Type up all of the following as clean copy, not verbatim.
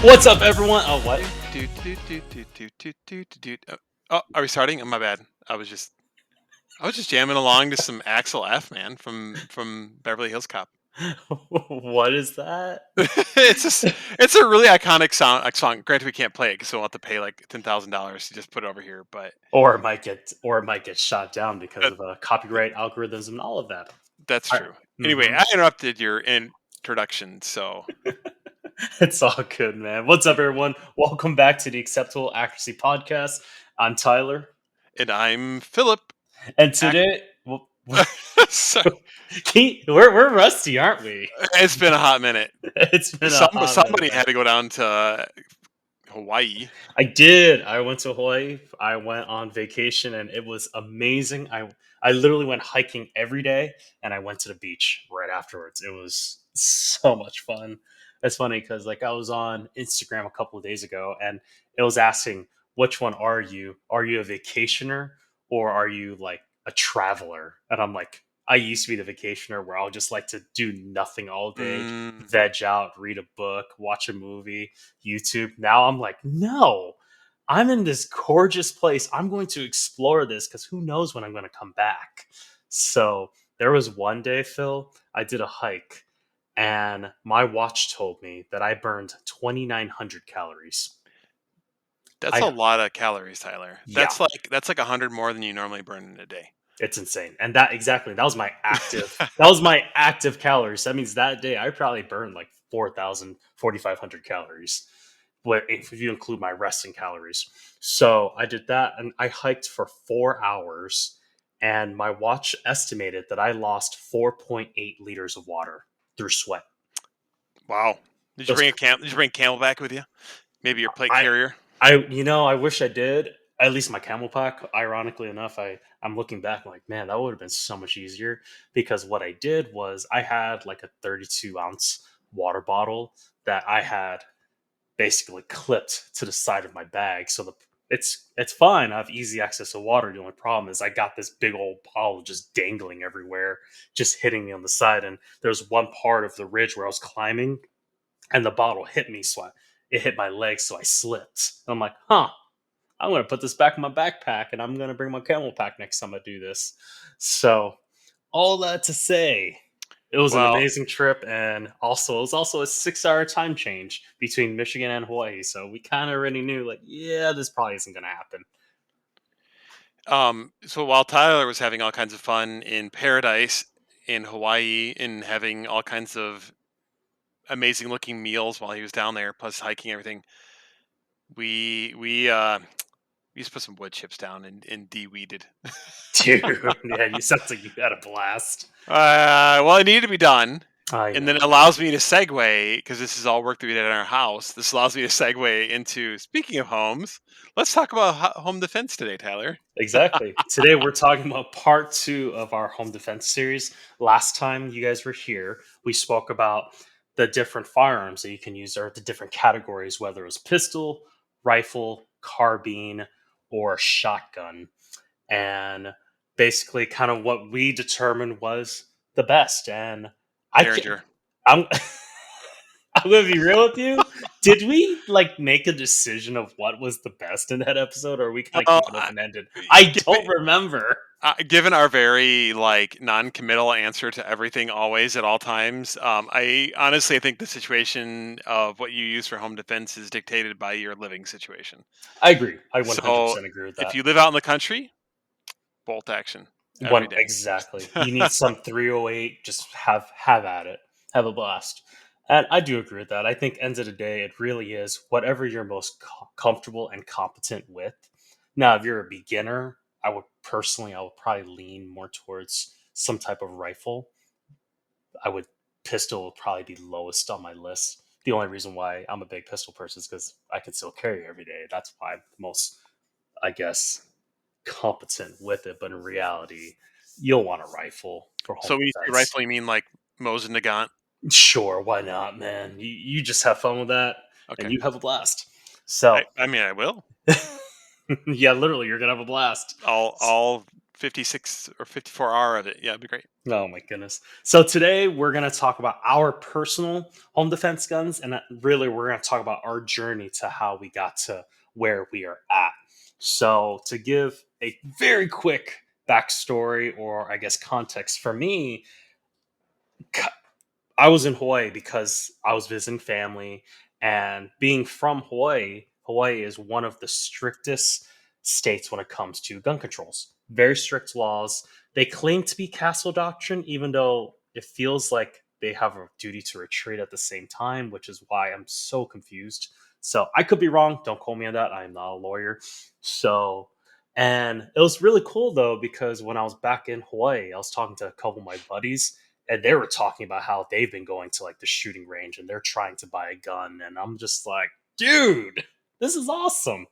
What's up, everyone? Oh, what? Oh, are we starting? Oh, my bad. I was just jamming along to some Axel F, man, from Beverly Hills Cop. What is that? It's a really iconic song. Granted, we can't play it because we'll have to pay like $10,000 to just put it over here. But Or it might get shot down because uh, of copyright algorithms and all of that. that's All right. true. Anyway, I interrupted your introduction, so It's all good, man. What's up, everyone? Welcome back to the Acceptable Accuracy Podcast. I'm Tyler, and I'm Philip. and today, Sorry, we're rusty, aren't we? it's been a hot minute. It's been a hot minute, Somebody man. had to go down to Hawaii. I did. I went to Hawaii. I went on vacation, and it was amazing. I literally went hiking every day, and I went to the beach right afterwards. It was so much fun. It's funny because like I was on Instagram a couple of days ago, and it was asking, "Which one are you? Are you a vacationer or are you like a traveler?" And I'm like, I used to be the vacationer where I'll just like to do nothing all day, Mm. veg out, read a book, watch a movie, YouTube. Now I'm like, no, I'm in this gorgeous place. I'm going to explore this because who knows when I'm going to come back. So there was one day, Phil, I did a hike and my watch told me that I burned 2,900 calories. That's a I, lot of calories, Tyler. yeah, That's like 100 more than you normally burn in a day. it's insane. And that was my active calories. That means that day I probably burned like 4,000, 4,500 calories, if you include my resting calories. So I did that and I hiked for 4 hours. And my watch estimated that I lost 4.8 liters of water through sweat. Wow. Did It you was, Did you bring Camelback with you? Maybe your plate I, carrier. I wish I did. At least my camel pack. Ironically enough, I'm looking back I'm like, man, that would have been so much easier because what I did was I had like a 32-ounce water bottle that I had basically clipped to the side of my bag. So it's fine. I have easy access to water. The only problem is I got this big old bottle just dangling everywhere, just hitting me on the side. And there's one part of the ridge where I was climbing, and the bottle hit me, so it hit my leg, so I slipped. And I'm like, huh. I'm gonna put this back in my backpack, and I'm gonna bring my camel pack next time I do this. So all that to say, it was an Well, amazing trip, and also it was also a 6-hour time change between Michigan and Hawaii. So we kind of already knew, like, yeah, this probably isn't gonna happen. so while Tyler was having all kinds of fun in paradise in Hawaii and having all kinds of amazing looking meals while he was down there, plus hiking everything, we used to put some wood chips down and de-weeded. Dude, yeah, you sounds like you had a blast. Well, it needed to be done. I And then it know. allows me to segue, because this is all work that we did in our house. This allows me to segue into, speaking of homes, let's talk about home defense today, Tyler. Exactly. Today we're talking about part two of our home defense series. Last time you guys were here, we spoke about the different firearms that you can use, or the different categories, whether it was pistol, rifle, carbine, or shotgun. And basically, kind of what we determined was the best. And I can, Derringer. I'm I'm gonna be real with you. Did we like make a decision of what was the best in that episode, or are we kind of Oh, keep it open ended? I don't remember. given our very like non-committal answer to everything always at all times, I honestly think the situation of what you use for home defense is dictated by your living situation. I agree. I So 100% agree with if that. you live out in the country, bolt action every One day. exactly. You need some 308. Just have at it. Have a blast. And I do agree with that. I think ends of the day, it really is whatever you're most comfortable and competent with. Now, if you're a beginner, I would probably lean more towards some type of rifle. I would Pistol would probably be lowest on my list. The only reason why I'm a big pistol person is because I can still carry every day. That's why I'm most, I guess, competent with it. But in reality, you'll want a rifle for home So when you say defense. rifle, you mean like Mosin Nagant? Sure, why not, man? You just have fun with that, and Okay. you have a blast. So, I mean, I will. yeah, literally, you're gonna have a blast. All 56 or 54 hour of it. Yeah, it'd be great. Oh my goodness. So today we're going to talk about our personal home defense guns, and really we're going to talk about our journey to how we got to where we are at. So to give a very quick backstory, or I guess context for me, I was in Hawaii because I was visiting family, and being from Hawaii, Hawaii is one of the strictest states when it comes to gun controls. Very strict laws. They claim to be castle doctrine, even though it feels like they have a duty to retreat at the same time, which is why I'm so confused. So I could be wrong. Don't quote me on that. I am not a lawyer. So, and it was really cool though, because when I was back in Hawaii, I was talking to a couple of my buddies, and they were talking about how they've been going to like the shooting range and they're trying to buy a gun, and I'm just like, dude, this is awesome.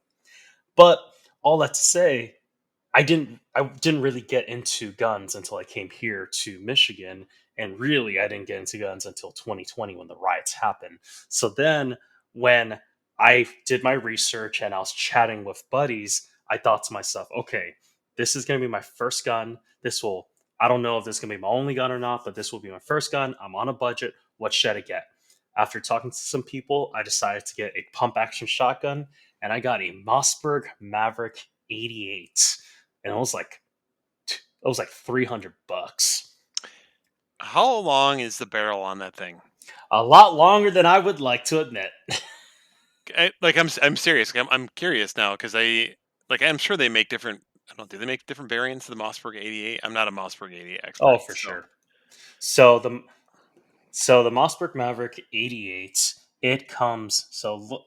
But all that to say, I didn't really get into guns until I came here to Michigan, and really I didn't get into guns until 2020 when the riots happened. So then when I did my research and I was chatting with buddies, I thought to myself, okay, this is going to be my first gun. This will I don't know if this is going to be my only gun or not, but this will be my first gun. I'm on a budget. What should I get? After talking to some people, I decided to get a pump action shotgun, and I got a Mossberg Maverick 88, and it was like $300. How long is the barrel on that thing? A lot longer than I would like to admit. I'm serious. I'm curious now because I'm sure they make different. I don't know. Do they make different variants of the Mossberg 88? I'm not a Mossberg 88 Oh, expert, for so sure. So the Mossberg Maverick 88, it comes so look,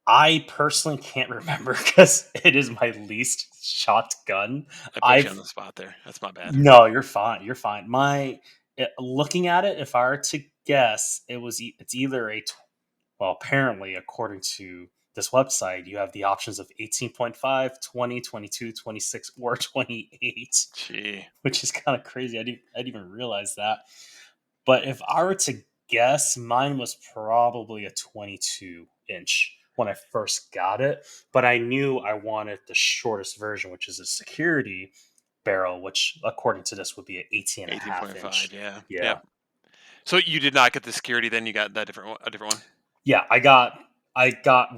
I personally can't remember because it is my least shot gun. I put you on I've the spot there. That's my bad. No, you're fine. You're fine. Looking at it, if I were to guess, it's either well, apparently, according to this website, you have the options of 18.5, 20, 22, 26, or 28, Gee, which is kind of crazy. I didn't even realize that. But if I were to guess, mine was probably a 22-inch when I first got it. But I knew I wanted the shortest version, which is a security barrel, which according to this would be an 18 and a half 18.5. inch. Yeah, Yeah. yep. So you did not get the security, then you got that different one, a different one. Yeah, I got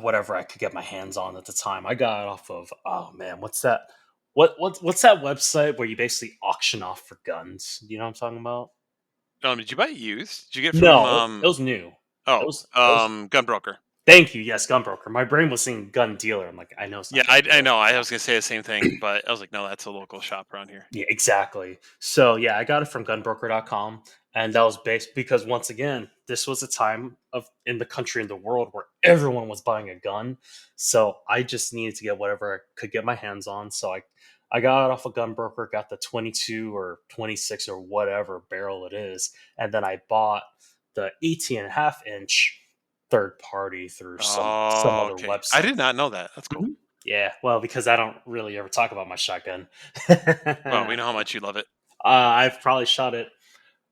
whatever I could get my hands on at the time. I got it off of, oh man, what's that? What's that website where you basically auction off for guns? Do you know what I'm talking about? Did you buy it used? Did you get it from No, it was new. It Oh, was Gunbroker? Thank you. Yes, gunbroker. My brain was saying gun dealer. I'm like, I know it's Yeah, not gun I dealer. know. I Yeah. was gonna say the same thing, but I was like, no, that's a local shop around here. Yeah, exactly. So yeah, I got it from gunbroker.com, and that was based because once again, this was a time of in the country and the world where everyone was buying a gun. So I just needed to get whatever I could get my hands on. So I got it off a gunbroker, got the 22 or 26 or whatever barrel it is, and then I bought the 18 and a half inch third party through some Oh, other okay. I website. did not know that. That's cool. Mhm. Yeah, well, because I don't really ever talk about my shotgun. Well, we know how much you love it. I've probably shot it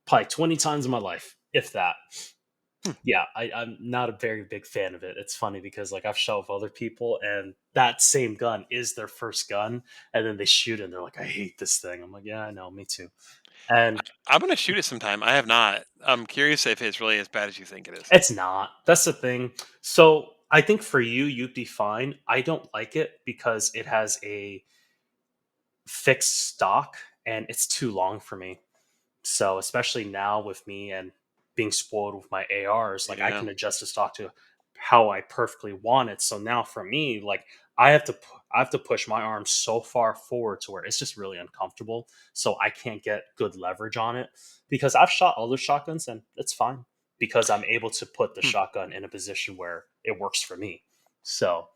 probably 20 times in my life, if that. Hmm. Yeah, I'm not a very big fan of it. It's funny because like I've shot with other people and that same gun is their first gun, and then they shoot it and they're like, I hate this thing. I'm like, yeah, I know, me too. And I'm gonna shoot it sometime. I have not. I'm curious if it's really as bad as you think it is. it's not. That's the thing. So I think for you, you'd be fine. I don't like it because it has a fixed stock and it's too long for me. So especially now with me and being spoiled with my ARs, like I Yeah. can adjust the stock to how I perfectly want it. So now for me, like I have to push my arm so far forward to where it's just really uncomfortable. So I can't get good leverage on it because I've shot other shotguns and it's fine because I'm able to put the Hmm. shotgun in a position where it works for me. So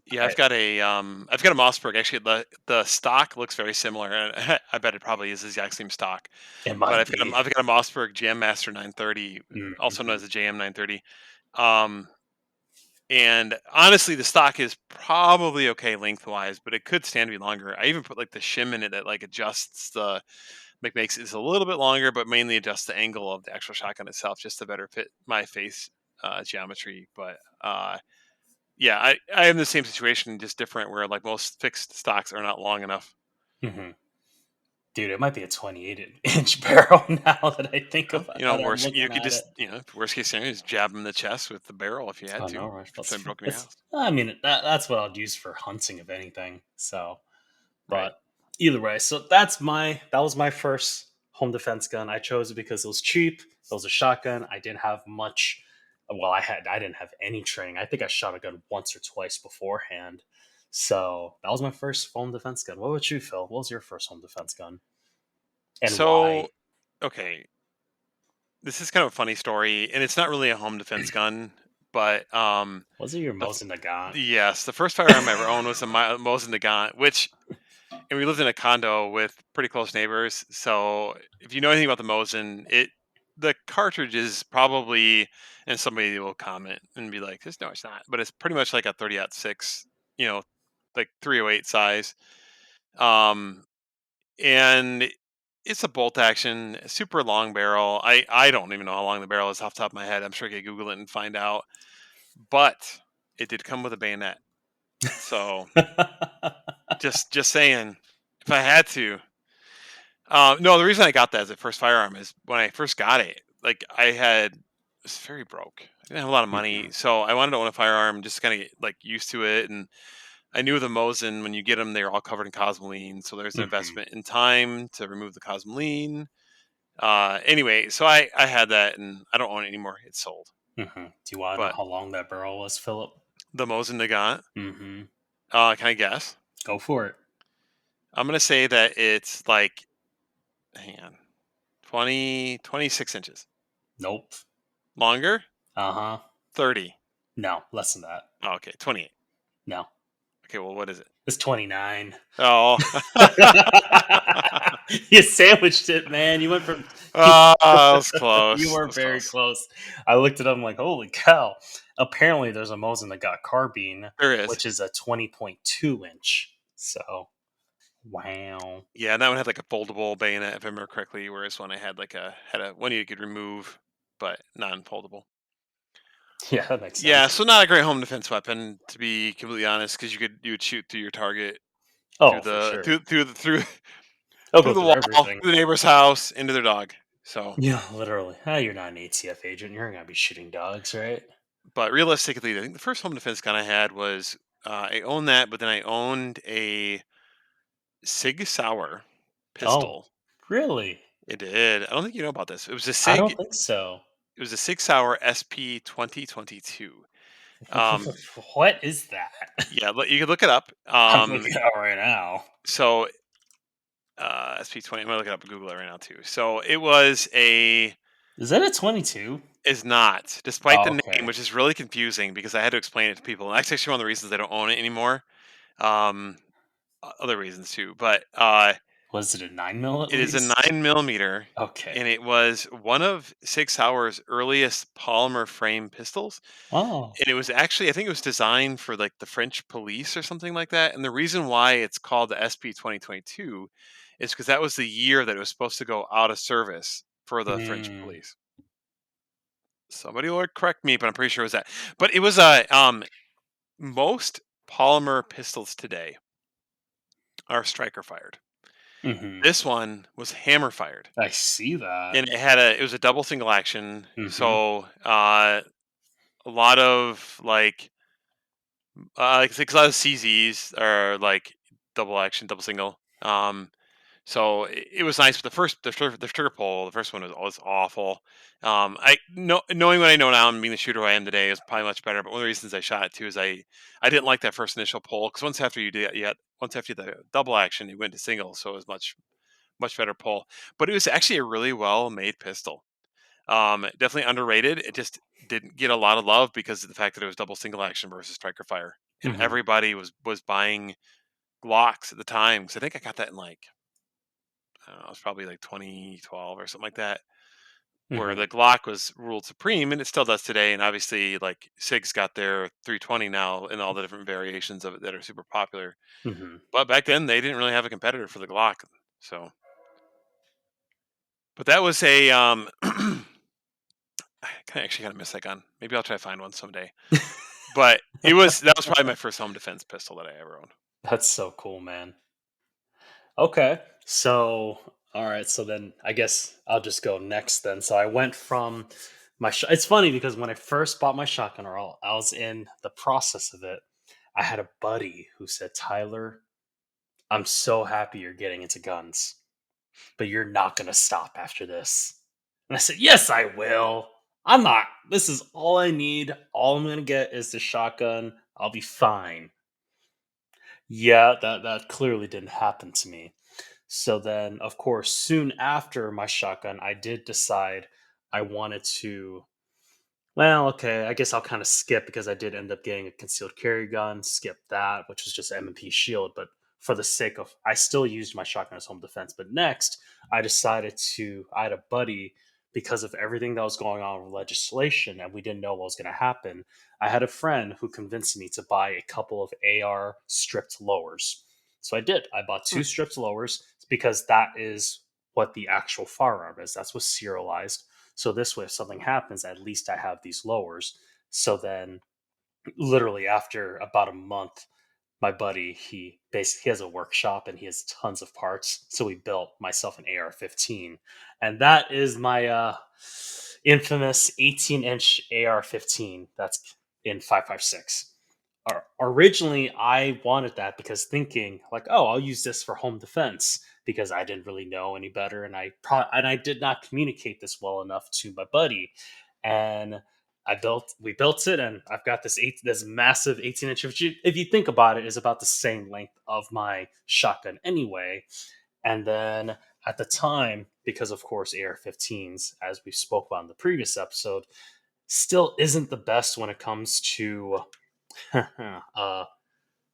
Yeah, I, I've got a Mossberg. Actually, the stock looks very similar, and I bet it probably is the exact same stock. it But might be. I've got a Mossberg Jam Master 930, also known Mhm. as the JM 930. Um, and honestly, the stock is probably okay lengthwise, but it could stand to be longer. I even put like the shim in it that like adjusts makes it a little bit longer, but mainly adjust the angle of the actual shotgun itself just to better fit my face geometry. But yeah, I am in the same situation, just different, where like most fixed stocks are not long enough. Hmm. Dude, it might be a 28-inch barrel now that I think Well, about that. I'm worst you looking could at it. just worst case scenario is jab him in the chest with the barrel if you had I to. know, right? If somebody broke in your That's. house, I mean, that's what I'd use for hunting, if anything. So, right? but either way, so that was my first home defense gun. I chose it because it was cheap. It was a shotgun. I didn't have much. Well, I didn't have any training. I think I shot a gun once or twice beforehand. So that was my first home defense gun. What about you, Phil? What was your first home defense gun and So why? okay, this is kind of a funny story, and it's not really a home defense gun, but Was it your the f- Mosin Nagant? yes, the first firearm I ever owned was a Mosin Nagant, which and we lived in a condo with pretty close neighbors. So if you know anything about the Mosin, the cartridge is probably, and somebody will comment and be like, "This no, it's not," but it's pretty much like a 30-06, you know, like 308 size. Um, and it's a bolt action, super long barrel. I don't even know how long the barrel is off the top of my head. I'm sure I could Google it and find out. But it did come with a bayonet. So just saying, if I had to. No, the reason I got that as a first firearm is when I first got it, like was very broke. I didn't have a lot of money, Hmm. so I wanted to own a firearm just to kind of get like used to it. And I knew the Mosin, when you get them, they're all covered in cosmoline, so there's an Hmm. investment in time to remove the cosmoline. Anyway, so I had that, and I don't own it anymore. It's sold. Hmm. Do you want to know But how long that barrel was, Philip? the Mosin they got, Hmm. can I guess? Go for it. I'm gonna say that it's like, hang on, 26 inches Nope. longer. Uh huh. 30. No, less than that. Oh, okay, 28. No, Okay, well, what is it? it's 29. Oh. You sandwiched it, man. You went from. That was You close. That were was very close. close. I looked it up. I'm like, holy cow. Apparently, there's a Mosin that got carbine, There is. which is a 20.2 inch. So, wow. Yeah, and that one had like a foldable bayonet, if I remember correctly, whereas one I had had a one you could remove, but non-foldable. Yeah, that makes Yeah, sense. so not a great home defense weapon, to be completely honest, because you would shoot through your target Oh, through for the sure. I'll through go the through wall, everything. through the neighbor's house, into their dog. So, Yeah, literally. Ah, you're not an ATF agent. You're not going to be shooting dogs, right? but realistically, I think the first home defense gun I had was I owned that, but then I owned a Sig Sauer Oh, pistol. really? It did. I don't think you know about this. I don't think so. It was a Sig Sauer SP 2022. Um, What is that? yeah, you could look it up. I'm looking it up right now. So SP 20. I'm gonna look it up and Google it right now too. So it was a Is that a 22? is not, despite the Oh, name, okay. which is really confusing because I had to explain it to people. And that's actually one of the reasons I don't own it anymore. Um, Other reasons too, but Was it a 9 mil at it is a least? 9 millimeter, Okay. and it was one of Sig Sauer's earliest polymer frame pistols. Oh. And it was actually, I think it was designed for like the French police or something like that. And the reason why it's called the SP 2022 is because that was the year that it was supposed to go out of service for the French Hmm. police. Somebody will correct me, but I'm pretty sure it was that. But it was a most polymer pistols today are striker fired. Hmm. This one was hammer fired, I see that. and it was a double single action. Hmm. So a lot of like a lot of CZs are like double action, double single. So it was nice. But the trigger pull, the first one was awful. Knowing what I know now and being the shooter I am today is probably much better. But one of the reasons I shot it too is I didn't like that first initial pull, because once after the double action, you went to single, so it was much better pull. But it was actually a really well made pistol. Definitely underrated. It just didn't get a lot of love because of the fact that it was double single action versus striker fire, and Hmm. everybody was buying Glocks at the time. Because I think I got that in like, I don't know, it was probably like 2012 or something like that, where Hmm. the Glock was ruled supreme, and it still does today. And obviously, like Sig's got their 320 now, and all the different variations of it that are super popular. Hmm. But back then, they didn't really have a competitor for the Glock. So But that was a I kind of miss that gun. Maybe I'll try to find one someday. But that was probably my first home defense pistol that I ever owned. That's so cool, man. Okay. So, all right. So then I guess I'll just go next then. So I went from it's funny because when I first bought my shotgun, or I was in the process of it, I had a buddy who said, Tyler, I'm so happy you're getting into guns, but you're not going to stop after this. And I said, yes, I will. I'm not. This is all I need. All I'm going to get is the shotgun. I'll be fine. Yeah, that clearly didn't happen to me. So then, of course, soon after my shotgun, I did decide I wanted to. Well, okay, I guess I'll kind of skip because I did end up getting a concealed carry gun. Skip that, which was just M&P Shield. But for the sake of, I still used my shotgun as home defense. But next, I decided to. I had a buddy because of everything that was going on with legislation, and we didn't know what was going to happen. I had a friend who convinced me to buy a couple of AR stripped lowers. So I did. I bought Hmm, two stripped lowers because that is what the actual firearm is. That's what's serialized. So this way, if something happens, at least I have these lowers. So then, literally after about a month, my buddy he has a workshop and he has tons of parts. So we built myself an AR-15, and that is my infamous 18-inch AR-15. That's in 5.56. Originally, I wanted that because thinking like, oh, I'll use this for home defense because I didn't really know any better, and I did not communicate this well enough to my buddy, and we built it, and I've got this massive 18-inch. If you think about it, is about the same length of my shotgun anyway. And then at the time, because of course AR-15s, as we spoke about in the previous episode, still isn't the best when it comes to uh,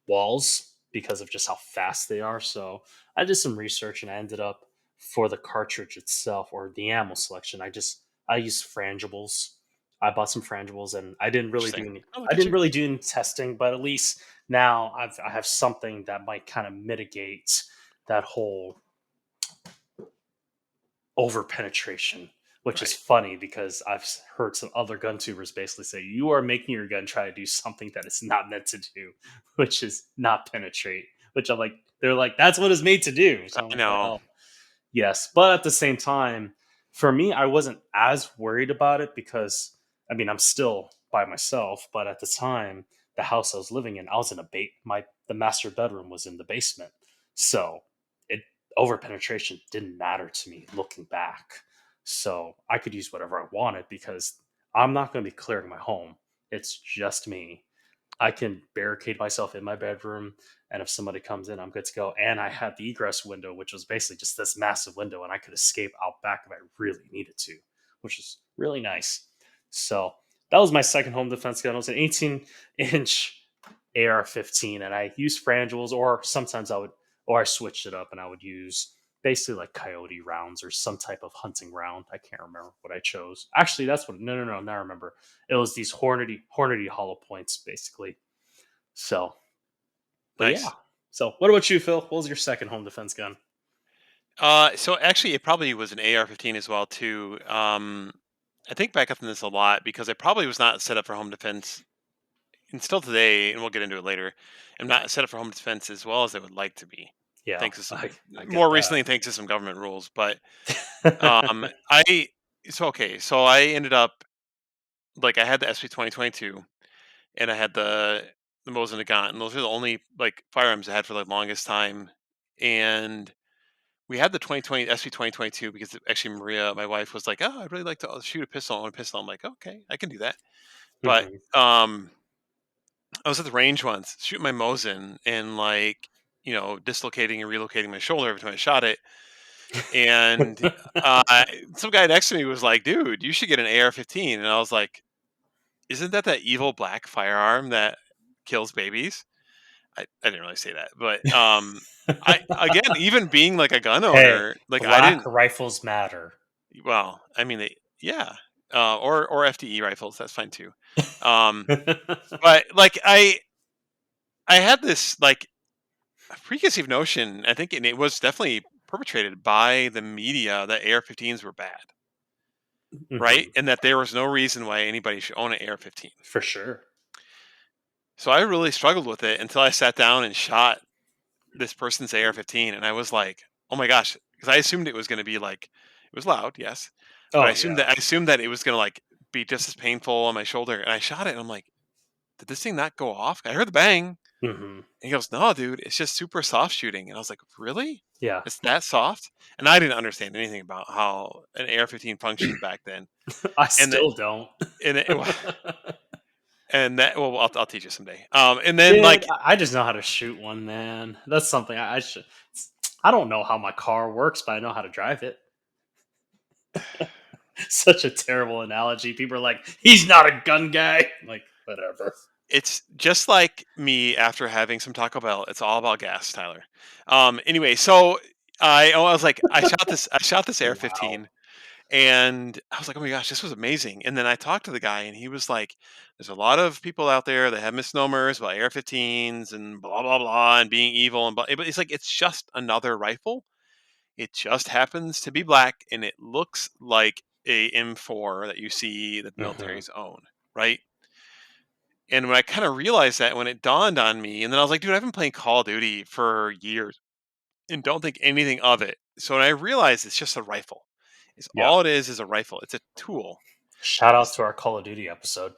walls because of just how fast they are. So I did some research and I ended up for the cartridge itself or the ammo selection. I used frangibles. I bought some frangibles and interesting. Oh, look I at didn't you. really do any testing, but at least now I have something that might kind of mitigate that whole over penetration, which is Right. funny because heard some other gun tubers basically say you are making your gun try to do something that it's not meant to do, which is not penetrate. Which I'm like, they're like, that's what it's made to do. So I'm I like, know. well, yes, but at the same time, for me, I wasn't as worried about it because I mean I'm still by myself, but at the time, the house I was living in, I was in a the master bedroom was in the basement, so it over penetration didn't matter to me looking back. So I could use whatever I wanted because I'm not going to be clearing my home. It's just me. I can barricade myself in my bedroom, and if somebody comes in, I'm good to go. And I had the egress window, which was basically just this massive window, and I could escape out back if I really needed to, which is really nice. So that was my second home defense gun. It was an 18-inch AR-15, and I used frangibles, or sometimes or I switched it up, and I would use basically like coyote rounds or some type of hunting round. I can't remember what I chose. Actually, that's what. No, no, no. Now I remember. It was these hornety hollow points, basically. So, but yeah. Nice. So, what about you, Phil? What was your second home defense gun? So actually, it probably was an AR-15 as well too. I think back up on this a lot because I probably was not set up for home defense, and still today, and we'll get into it later. I'm not set up for home defense as well as I would like to be, Yeah, thanks to I get more that. recently, thanks to some government rules. But I so I ended up like I had the SP 2022 and I had the Mosin Nagant, and those are the only like firearms I had for the longest time. And we had the 2020 SP 2022 because actually Maria, my wife, was like, "Oh, I'd really like to shoot a pistol on a pistol." I'm like, "Okay, I can do that." But Mhm. I was at the range once shooting my Mosin and like dislocating and relocating my shoulder every time I shot it. And uh, some guy next to me was like, "Dude, you should get an AR-15." And I was like, "Isn't that evil black firearm that kills babies?" I didn't really say that, but I again, even being like a gun Hey, owner, like I black didn't. rifles matter. Well, I mean, yeah, or FDE rifles, that's fine too. Um, but like I had this like preconceived notion, I think, and it was definitely perpetrated by the media that AR-15s were bad, right? Hmm. And that there was no reason why anybody should own an AR-15. For sure. So I really struggled with it until I sat down and shot this person's AR-15, and I was like, "Oh my gosh," because I assumed it was going to be like it was loud, yes, but Oh yeah. I assumed that it was going to like be just as painful on my shoulder. And I shot it, and I'm like, "Did this thing not go off?" I heard the bang. And Hmm. he goes, "No, dude, it's just super soft shooting." And I was like, "Really? Yeah. It's that soft?" And I didn't understand anything about how an AR-15 functioned back then. I And that still don't. and it, and that well, I'll teach you someday. And then Dude, like I just know how to shoot one, man. That's something I should. I don't know how my car works, but I know how to drive it. Such a terrible analogy. People are like, "He's not a gun guy." Like, whatever. it's just like me after having some Taco Bell. It's all about gas, Tyler. Anyway, so I was like, I shot this Wow. AR-15, and I was like, oh my gosh, this was amazing. And then I talked to the guy, and he was like, there's a lot of people out there that have misnomers about AR-15s and blah blah blah and being evil and blah. But it's like it's just another rifle. It just happens to be black, and it looks like a M4 that you see that the Hmm. militaries own, right? And when I kind of realized that, when it dawned on me, and then I was like, dude, I've been playing Call of Duty for years and don't think anything of it. So when I realized it's just a rifle, it's Yeah. all it is a rifle. It's a tool. Shout out It's, to our Call of Duty episode.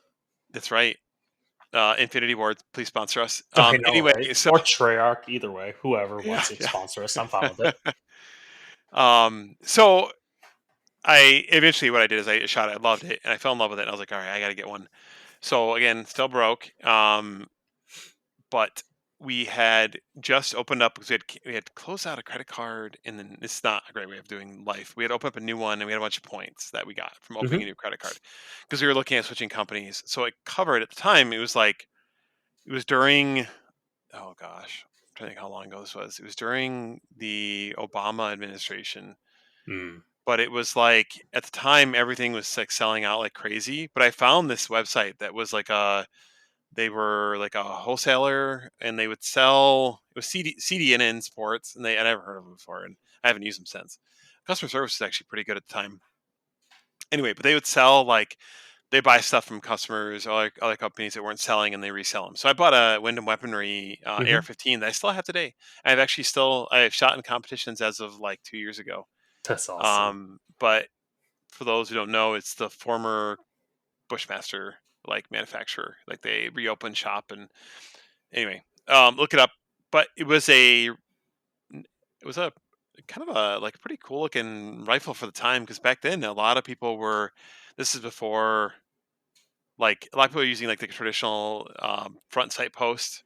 that's right. Infinity Ward, please sponsor us. I know, Anyway, right? so Or Treyarch, either way. Whoever yeah, wants to sponsor us, I'm fine with yeah. it. So I eventually what I did is I shot it. I loved it, and I fell in love with it. And I was like, all right, I got to get one. So again, still broke. But we had just opened up because we had closed out a credit card, and then it's not a great way of doing life. We had opened up a new one, and we had a bunch of points that we got from opening a Hmm. new credit card because we were looking at switching companies. So it covered at the time. It was like it was during oh gosh, I'm trying to think how long ago this was. It was during the Obama administration, Mm. but it was like at the time everything was like selling out like crazy. But I found this website that was like a they were like a wholesaler, and they would sell it was CDNN Sports, and I never heard of them before, and I haven't used them since. Customer service was actually pretty good at the time. Anyway, but they would sell like they buy stuff from customers or like other companies that weren't selling, and they resell them. So I bought a Wyndham Weaponry Hmm. AR-15 that I still have today. I've actually still I have shot in competitions as of like 2 years ago. That's awesome. But for those who don't know, it's the former Bushmaster like manufacturer. Like they reopened shop, and anyway, look it up. But it was a kind of a like pretty cool looking rifle for the time, because back then a lot of people were. This is before like a lot of people were using like the traditional front sight post,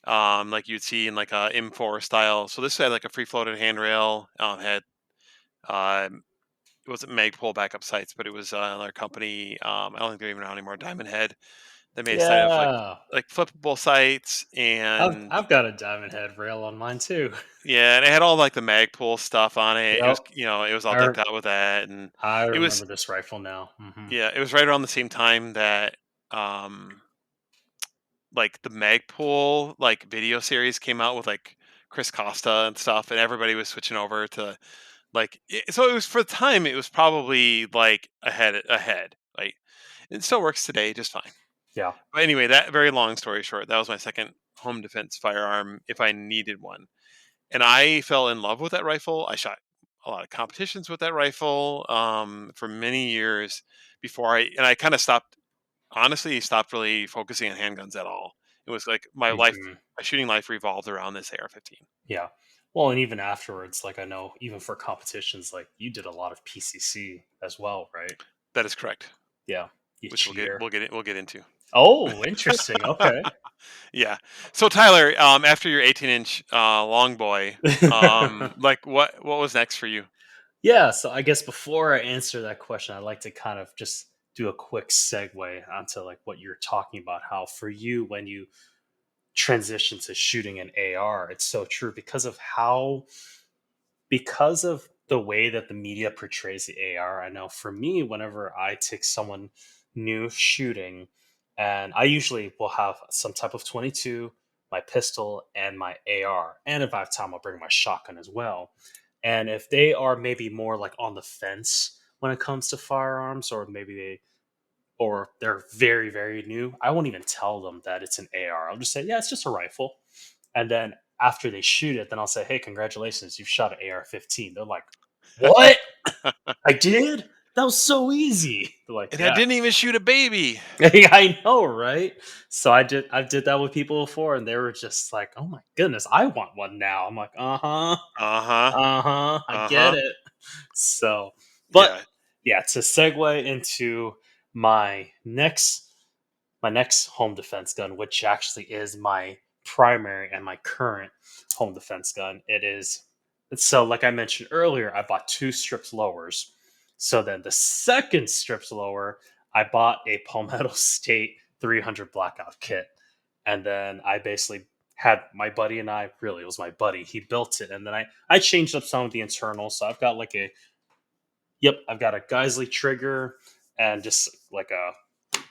like you'd see in like a M4 style. So this had like a free floated handrail. Had um, it wasn't Magpul backup sights, but it was another company. I don't think they're even around anymore. Diamond Head. They made a set of Yeah. like flippable sights, I've and I've got a diamond head rail on mine too. yeah, and it had all like the Magpul stuff on it. It Yep. was it was all I decked re- out with that, and I it was remember this rifle now. Hmm. yeah, it was right around the same time that um like the Magpul like video series came out with like Chris Costa and stuff, and everybody was switching over to like so it was for the time it was probably like ahead. Like it still works today just fine. Yeah. But anyway, that very long story short, that was my second home defense firearm if I needed one. And I fell in love with that rifle. I shot a lot of competitions with that rifle for many years before I kind of stopped. Honestly, stopped really focusing on handguns at all. It was like Hmm. my shooting life revolved around this AR-15. Yeah. Well, and even afterwards, like I know, even for competitions, like you did a lot of PCC as well, right? That is correct, Yeah. You which cheater. we'll get into. Oh, interesting. Okay. Yeah. So Tyler, after your 18-inch long boy, like what was next for you? Yeah. So I guess before I answer that question, I'd like to kind of just do a quick segue onto like what you're talking about. How for you, when you transition to shooting an AR, it's so true because of the way that the media portrays the AR. I know for me, whenever I take someone new shooting, and I usually will have some type of 22, my pistol, and my AR. And if I have time, I'll bring my shotgun as well. And if they are maybe more like on the fence when it comes to firearms, or maybe they're very, very new, I won't even tell them that it's an AR. I'll just say, yeah, it's just a rifle. And then after they shoot it, then I'll say, hey, congratulations, you've shot an AR-15. They're like, what? I did? That was so easy. They're like, And I yeah. didn't even shoot a baby. I know, right? So I did that with people before, and they were just like, "Oh my goodness, I want one now." I'm like, "Uh-huh. Uh-huh. Uh-huh. I get Uh-huh. it." So, but Yeah. yeah, to segue into my next my next home defense gun, which actually is my primary and my current home defense gun. So like I mentioned earlier, I bought two strips lowers. So then the second strips lower, I bought a Palmetto State 300 blackout kit. And then I basically had my buddy and I, really, it was my buddy, he built it. And then I changed up some of the internals. So I've got like I've got a Geisley trigger and just like a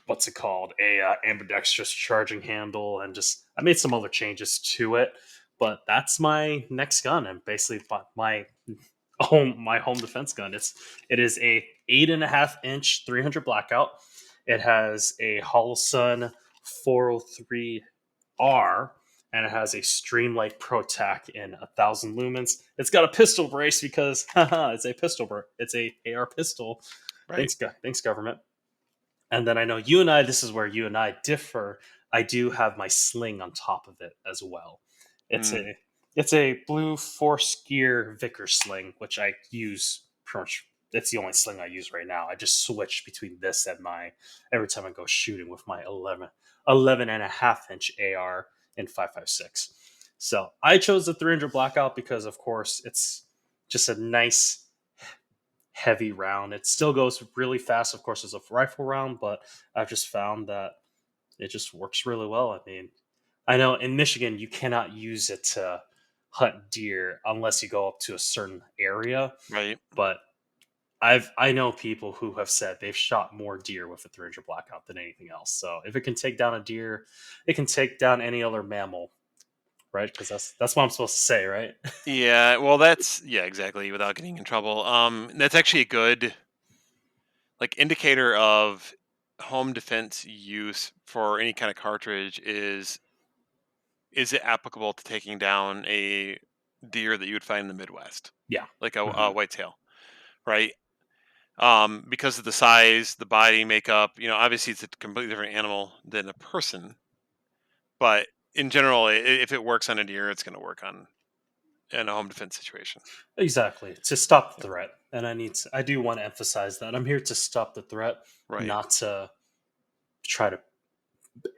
what's it called, a ambidextrous charging handle, and just I made some other changes to it. But that's my next gun, and basically my home defense gun. It is a 8.5 inch 300 blackout. It has a Holosun 403R, and it has a Streamlight ProTac in 1,000 lumens. It's got a pistol brace because haha, it's a AR pistol. Right. Thanks government. And then I know you and I, this is where you and I differ. I do have my sling on top of it as well. It's Mm, a it's a blue force gear Vickers sling, which I use pretty much. It's the only sling I use right now. I just switch between this and my every time I go shooting with my 11.5 inch AR in 5.56. So I chose the 300 blackout because, of course, it's just a nice heavy round. It still goes really fast, of course, as a rifle round, but I've just found that it just works really well. I mean, I know in Michigan you cannot use it to hunt deer unless you go up to a certain area, right. but I know people who have said they've shot more deer with a 300 blackout than anything else. So if it can take down a deer, it can take down any other mammal, right? Because that's what I'm supposed to say, right? Yeah, well that's yeah, exactly, without getting in trouble. That's actually a good like indicator of home defense use for any kind of cartridge is it applicable to taking down a deer that you would find in the Midwest, Yeah. like a Hmm. whitetail, right? Because of the size, the body makeup, obviously it's a completely different animal than a person, but in general, if it works on a deer, it's going to work on in a home defense situation. Exactly. To stop the Yeah. threat. And I do want to emphasize that I'm here to stop the threat, Right. not to try to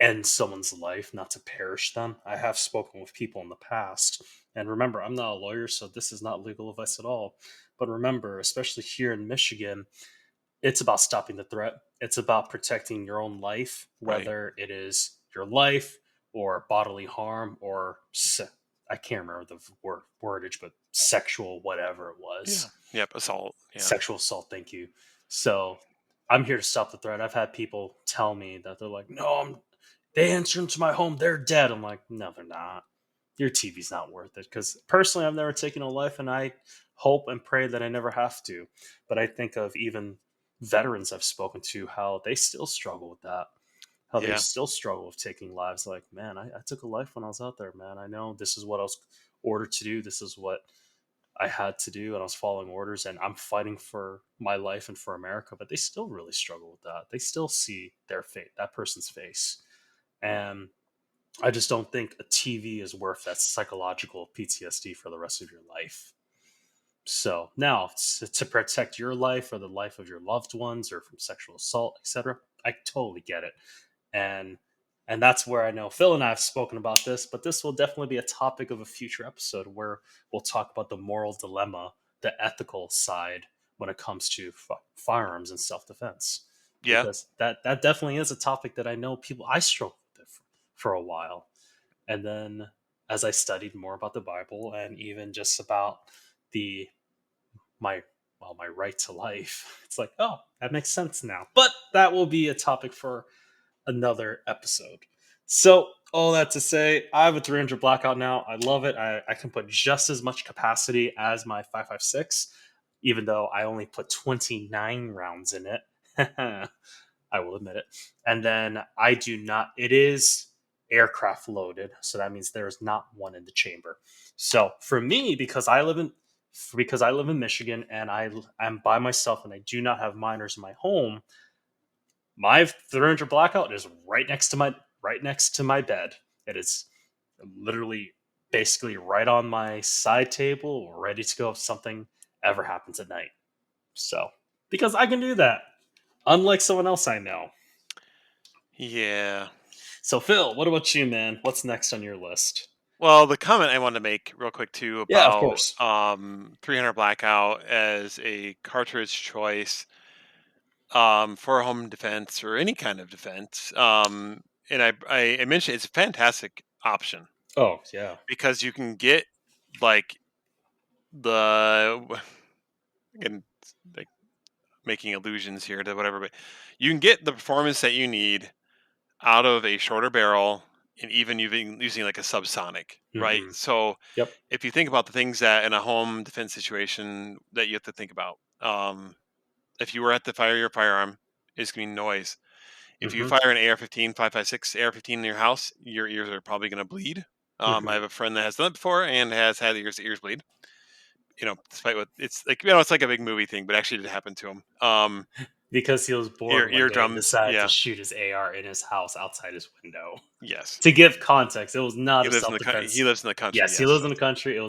end someone's life, not to perish them. I have spoken with people in the past. And remember, I'm not a lawyer, so this is not legal advice at all. But remember, especially here in Michigan, it's about stopping the threat. It's about protecting your own life, Right. whether it is your life or bodily harm or I can't remember the wordage, but sexual, whatever it Yeah. was. Yep. Assault. Yeah. Sexual assault, thank you. So I'm here to stop the threat. I've had people tell me that they're like, no, they answer into my home, they're dead. I'm like, no, they're not. Your TV's not worth it. Because personally, I've never taken a life, and I hope and pray that I never have to. But I think of even veterans I've spoken to, how they still struggle with that. How they Yeah. still struggle with taking lives. Like, man, I took a life when I was out there, man. I know this is what I was ordered to do. This is what I had to do, and I was following orders, and I'm fighting for my life and for America. But they still really struggle with that. They still see their fate, that person's face. And I just don't think a TV is worth that psychological PTSD for the rest of your life. So now, to protect your life or the life of your loved ones or from sexual assault, etc., I totally get it. And and that's where I know Phil and I have spoken about this, but this will definitely be a topic of a future episode where we'll talk about the moral dilemma, the ethical side when it comes to firearms and self-defense, Yeah. because that definitely is a topic that I know people I struggled with for a while. And then as I studied more about the Bible and even just about the my my right to life, it's like, oh, that makes sense now. But that will be a topic for another episode. So All that to say, I have a 300 blackout now. I love it. I can put just as much capacity as my 5.56, even though I only put 29 rounds in it. I will admit it. And then I do not, it is aircraft loaded. So that means there is not one in the chamber. So for me, because I live in Michigan and I'm by myself and I do not have minors in my home, my 300 blackout is right next to my bed. It is literally basically right on my side table, ready to go if something ever happens at night. So, because I can do that, unlike someone else I know. Yeah. So, Phil, what about you, man? What's next on your list? Well, the comment I wanted to make real quick too Yeah, of about course. 300 blackout as a cartridge choice for home defense or any kind of defense. And I mentioned it's a fantastic option Oh, yeah. because you can get like the again like making allusions here to whatever, but you can get the performance that you need out of a shorter barrel and even using like a subsonic, right? Hmm. So Yep. if you think about the things that in a home defense situation that you have to think about, if you were at the fire your firearm, it's going to be noise. If you Hmm. fire an AR-15, 5.56 AR-15 in your house, your ears are probably going to bleed. I Hmm. have a friend that has done it before and has had ears bleed. Despite what it's like, it's like a big movie thing, but actually it did happen to him. Because he was bored one day and Eardrums, decided to yeah, shoot his AR in his house outside his window. yes. To give context, it was not He a lives in self the he defense. lives in the country, Yes, he yes. lives in the country. It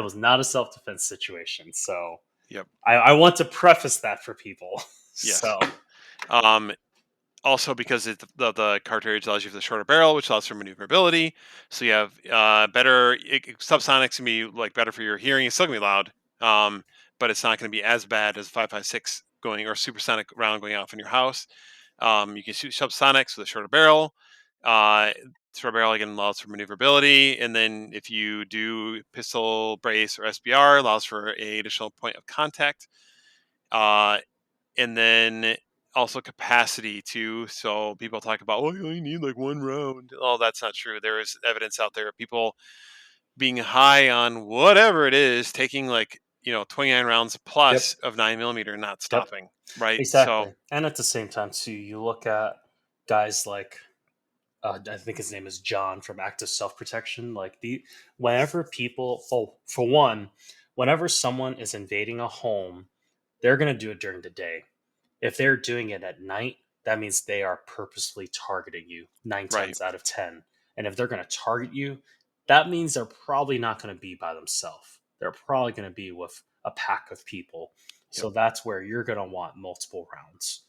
was not a self defense situation. So Yep, I want to preface that for people. yes. So Um, Also, because the cartridge allows you for the shorter barrel, which allows for maneuverability. So you have subsonics can be like better for your hearing. It's still gonna be loud, but it's not going to be as bad as 5.56 going or supersonic round going off in your house. You can shoot subsonics with a shorter barrel. Uh, Shorter barrel again allows for maneuverability, and then if you do pistol brace or SBR, allows for a additional point of contact. Uh, and then also capacity too. So people talk about, oh, you only need like one round. Oh, that's not true. There is evidence out there of people being high on whatever it is, taking like 29 rounds yep, plus of 9 millimeter, and not yep, stopping. Right. So exactly. And at the same time, too, you look at guys like I think his name is John from Active Self Protection. Like whenever people, oh, for one, whenever someone is invading a home, they're gonna do it during the day. If they're doing it at night, that means they are purposely targeting you nine right. times out of 10. And if they're going to target you, that means they're probably not going to be by themselves. They're probably going to be with a pack of people. Yep. So that's where you're going to want multiple rounds.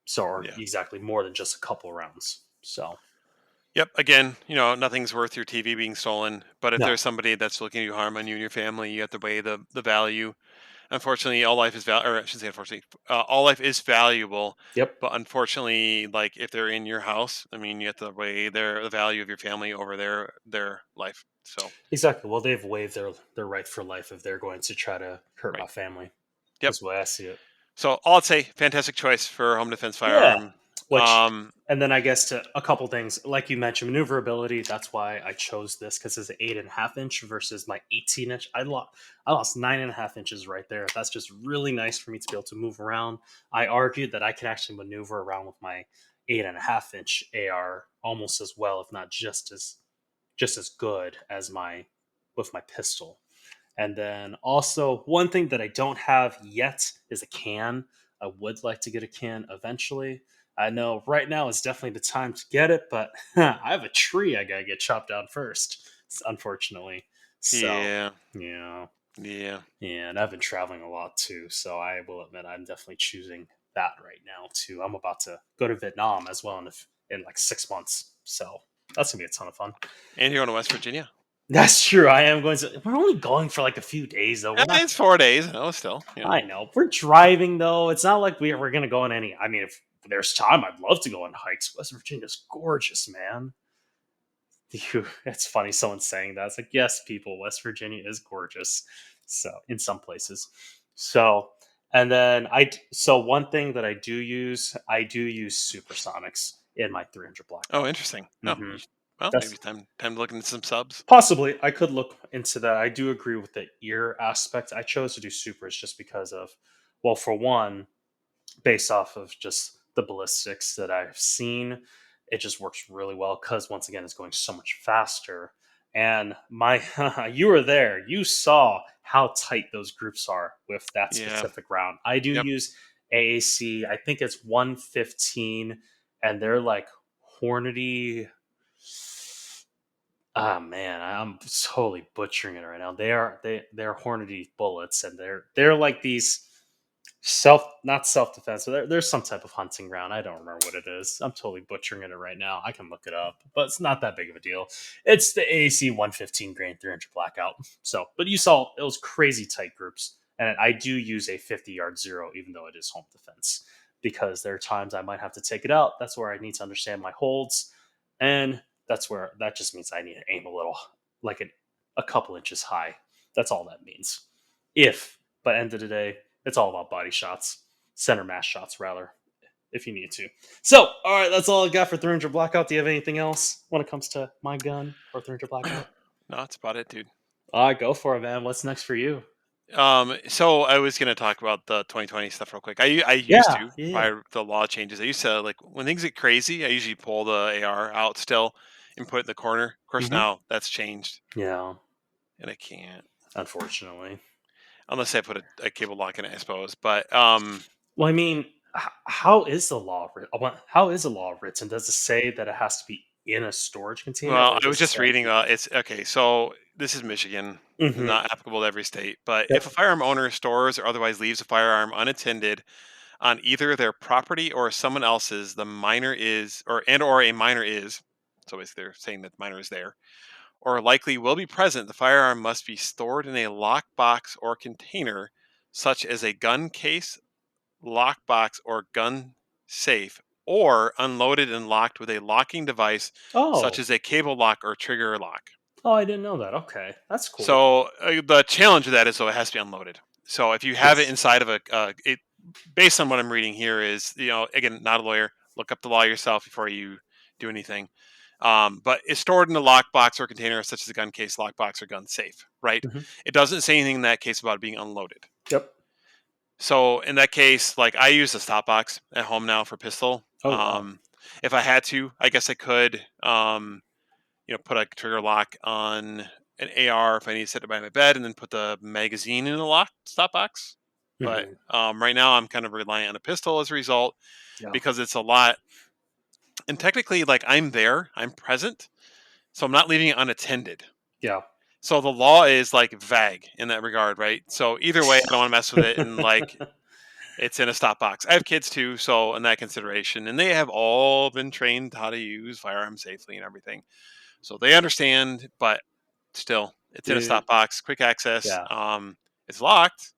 So, or Yeah. exactly more than just a couple rounds. So, Yep. Again, nothing's worth your TV being stolen. But if no. there's somebody that's looking to harm on you and your family, you have to weigh the value. Unfortunately, all life is or I shouldn't say unfortunately, all life is valuable. Yep. But unfortunately, like if they're in your house, I mean, you have to weigh the value of your family over their life. So, Exactly. Well, they've waived their right for life if they're going to try to hurt my right. family. Yep. Is the way I see it. So, all I'd say, fantastic choice for home defense Yeah. firearm. Which, Um, and then I guess to a couple things, like you mentioned, maneuverability. That's why I chose this because it's an 8.5 inch versus my 18 inch. I lost 9.5 inches right there. That's just really nice for me to be able to move around. I argued that I can actually maneuver around with my 8.5 inch AR almost as well, if not just as good as my with my pistol. And then also, one thing that I don't have yet is a can. I would like to get a can eventually. I know right now is definitely the time to get it, but I have a tree I gotta get chopped down first, unfortunately. So, yeah, yeah, yeah. yeah, and I've been traveling a lot too, so I will admit I'm definitely choosing that right now too. I'm about to go to Vietnam as well in like 6 months, so that's gonna be a ton of fun. And you're going to West Virginia. That's true. I am going to. We're only going for like a few days though. We're not. It's 4 days. No, still. I know. We're driving though. It's not like we're gonna go on any. I mean, if there's time, I'd love to go on hikes. West Virginia's gorgeous, man. It's funny someone saying that. It's like, yes, people, West Virginia is gorgeous. So in some places. So and then so one thing that I do use supersonics in my 300 Oh, blackout. interesting. Oh, Hmm. Well, maybe That's it's time to look into some subs. possibly, I could look into that. I do agree with the ear aspect. I chose to do supers just because of, well, for one, based off of just the ballistics that I've seen, it just works really well because once again, it's going so much faster. And my, you were there. You saw how tight those groups are with that Yeah. specific round. I do Yep. use AAC. I think it's 115, and they're like Hornady. Ah man, I'm totally butchering it right now. They're Hornady bullets, and they're like these not self defense. So there's some type of hunting round. I don't remember what it is. I'm totally butchering it right now. I can look it up, but it's not that big of a deal. It's the AAC 115 grain 300 blackout. So, but you saw it was crazy tight groups, and I do use a 50-yard zero, even though it is home defense, because there are times I might have to take it out. That's where I need to understand my holds, and that's where that just means I need to aim a little, like a couple inches high. That's all that means. If, but end of the day, it's all about body shots, center mass shots rather, if you need to. So, all right, that's all I got for 300 blackout. Do you have anything else when it comes to my gun or 300 blackout? No, that's about it, dude. All right, go for it, man. What's next for you? So I was gonna talk about the 2020 stuff real quick. I used Yeah, to yeah. prior to the law changes. I used to like when things get crazy. I usually pull the AR out still and put it in the corner. Of course, Hmm. now that's changed, Yeah, and I can't unfortunately. unless I put a cable lock in it, I suppose. But Well, I mean, how is the law written? How is the law written? Does it say that it has to be in a storage container, well, or I was does it just say? reading. It's okay. So this is Michigan, Hmm. not applicable to every state. But if a Yep. firearm owner stores or otherwise leaves a firearm unattended on either their property or someone else's, the minor is, or a minor is. So basically, they're saying that the minor is there, or likely will be present. The firearm must be stored in a lockbox or container, such as a gun case, lockbox, or gun safe, or unloaded and locked with a locking device, such Oh, as a cable lock or trigger lock. oh, I didn't know that. Okay, that's cool. So the challenge of that is, though, it has to be unloaded. So if you have it Yes. inside of it, based on what I'm reading here, is again not a lawyer. Look up the law yourself before you do anything. But it's stored in a lockbox or container, such as a gun case, lockbox, or gun safe. Right? Hmm. It doesn't say anything in that case about it being unloaded. Yep. So in that case, like I use a stop box at home now for pistol. Oh wow. If I had to, I guess I could. Put a trigger lock on an AR if I need to set it by my bed, and then put the magazine in a lock stop box. But Hmm. right now, I'm kind of reliant on a pistol as a result Yeah. because it's a lot. And technically, like I'm there, I'm present, so I'm not leaving it unattended. Yeah. So the law is like vague in that regard, right? So either way, I don't want to mess with it, and like it's in a stop box. I have kids too, so in that consideration, and they have all been trained how to use firearms safely and everything. So they understand, but still, it's in a Dude. stop box, quick access. Yeah. It's locked.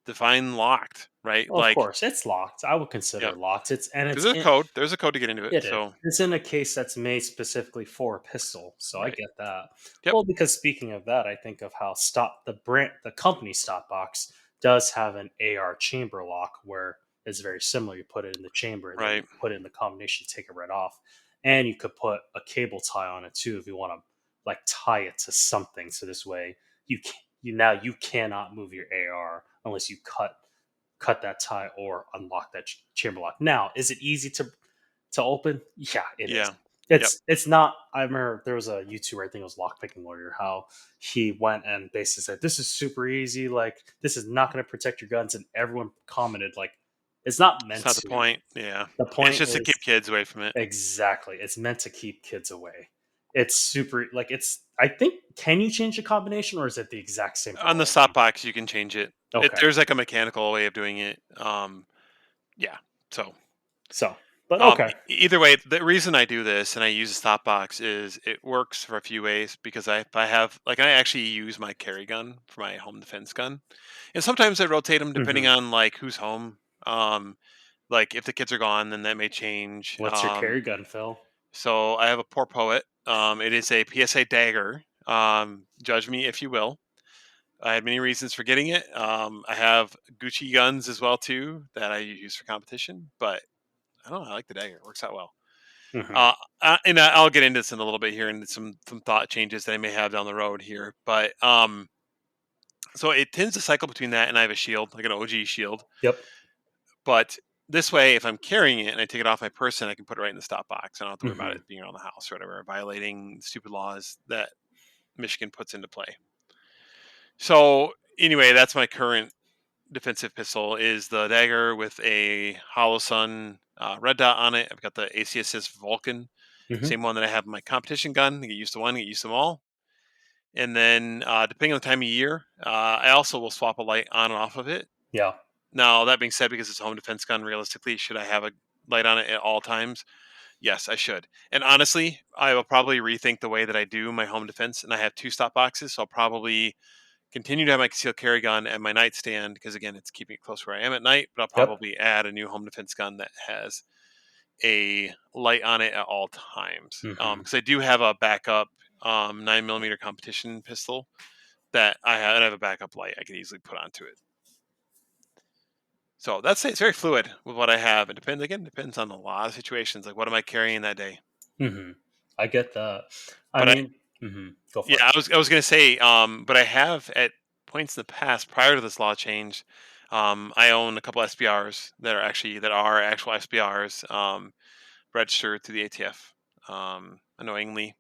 Define locked, right? Well, of Like, course, it's locked. I would consider yeah, it locked. It's and because it's there's a in, code. There's a code to get into it. it is. So, It's in a case that's made specifically for a pistol, so I right. get that. Yep. Well, because speaking of that, I think of how the company Stopbox does have an AR chamber lock where it's very similar. You put it in the chamber and then you Right. put it in the combination, take it right off, and you could put a cable tie on it too if you want to like tie it to something. So this way you cannot move your AR unless you cut that tie or unlock that chamber lock. Now, is it easy to open? Yeah, it is. Yeah. Yep. It's not. I remember there was a YouTuber, I think it was Lockpicking Warrior, how he went and basically said, "This is super easy. Like this is not going to protect your guns," and everyone commented like, "It's not It's meant not the to." point. Yeah. The It's point just to keep is kids away from it. exactly. It's meant to keep kids away. It's super like it's. I think can you change the combination or is it the exact same for On the all of stop them? box, you can change it. Okay, There's like a mechanical way of doing it. Yeah. So so but okay. Either way, the reason I do this and I use a stop box is it works for a few ways because if I have like I actually use my carry gun for my home defense gun, and sometimes I rotate them depending Hmm. on like who's home. Like if the kids are gone, then that may change. What's your carry gun, Phil? So I have a poor poet. It is a PSA dagger. Judge me if you will. I had many reasons for getting it. I have Gucci guns as well too that I use for competition, but I don't know. I like the dagger. It works out well. Hmm. Uh, and I'll get into this in a little bit here and some thought changes that I may have down the road here. But so it tends to cycle between that and I have a shield, like an OG shield. Yep. But this way, if I'm carrying it and I take it off my person, I can put it right in the stop box. I don't have to worry about Hmm. it being around the house or whatever, violating stupid laws that Michigan puts into play. So anyway, that's my current defensive pistol is the dagger with a hollow sun red dot on it. I've got the ACSS Vulcan, Hmm. same one that I have in my competition gun. I get used to one, get used to them all. And then depending on the time of year, I also will swap a light on and off of it. Yeah. Now that being said, because it's a home defense gun, realistically, should I have a light on it at all times? Yes, I should. And honestly, I will probably rethink the way that I do my home defense. And I have two stop boxes, so I'll probably continue to have my concealed carry gun at my nightstand because again, it's keeping it close where I am at night. But I'll Yep. probably add a new home defense gun that has a light on it at all times. Hmm. Because I do have a backup 9 millimeter competition pistol that I have a backup light I could easily put onto it. So that's it's very fluid with what I have. It depends on a lot of situations. Like what am I carrying that day? Hmm. I get that. I But I mean, go Yeah, for it. I was gonna say, but I have at points in the past prior to this law change, I own a couple SBRs that are actual SBRs, registered to the ATF, annoyingly.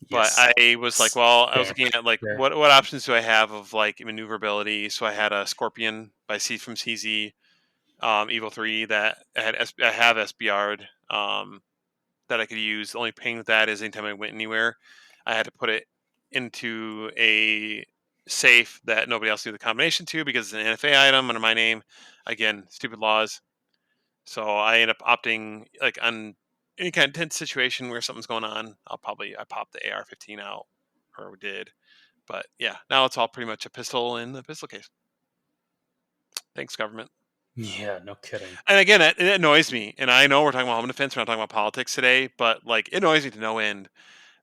But Yes. I was like, well, I was Fair. looking at like Fair. what options do I have of like maneuverability? So I had a Scorpion by C from CZ, Evo 3 that I have SBR'd. That I could use. The only pain with that is anytime I went anywhere, I had to put it into a safe that nobody else knew the combination to because it's an NFA item under my name. Again, stupid laws. So I end up opting like on any kind of tense situation where something's going on. I pop the AR-15 out or did. But yeah, now it's all pretty much a pistol in the pistol case. Thanks, government. Yeah. No kidding. And again, it annoys me. And I know we're talking about home defense, we're not talking about politics today, but like it annoys me to no end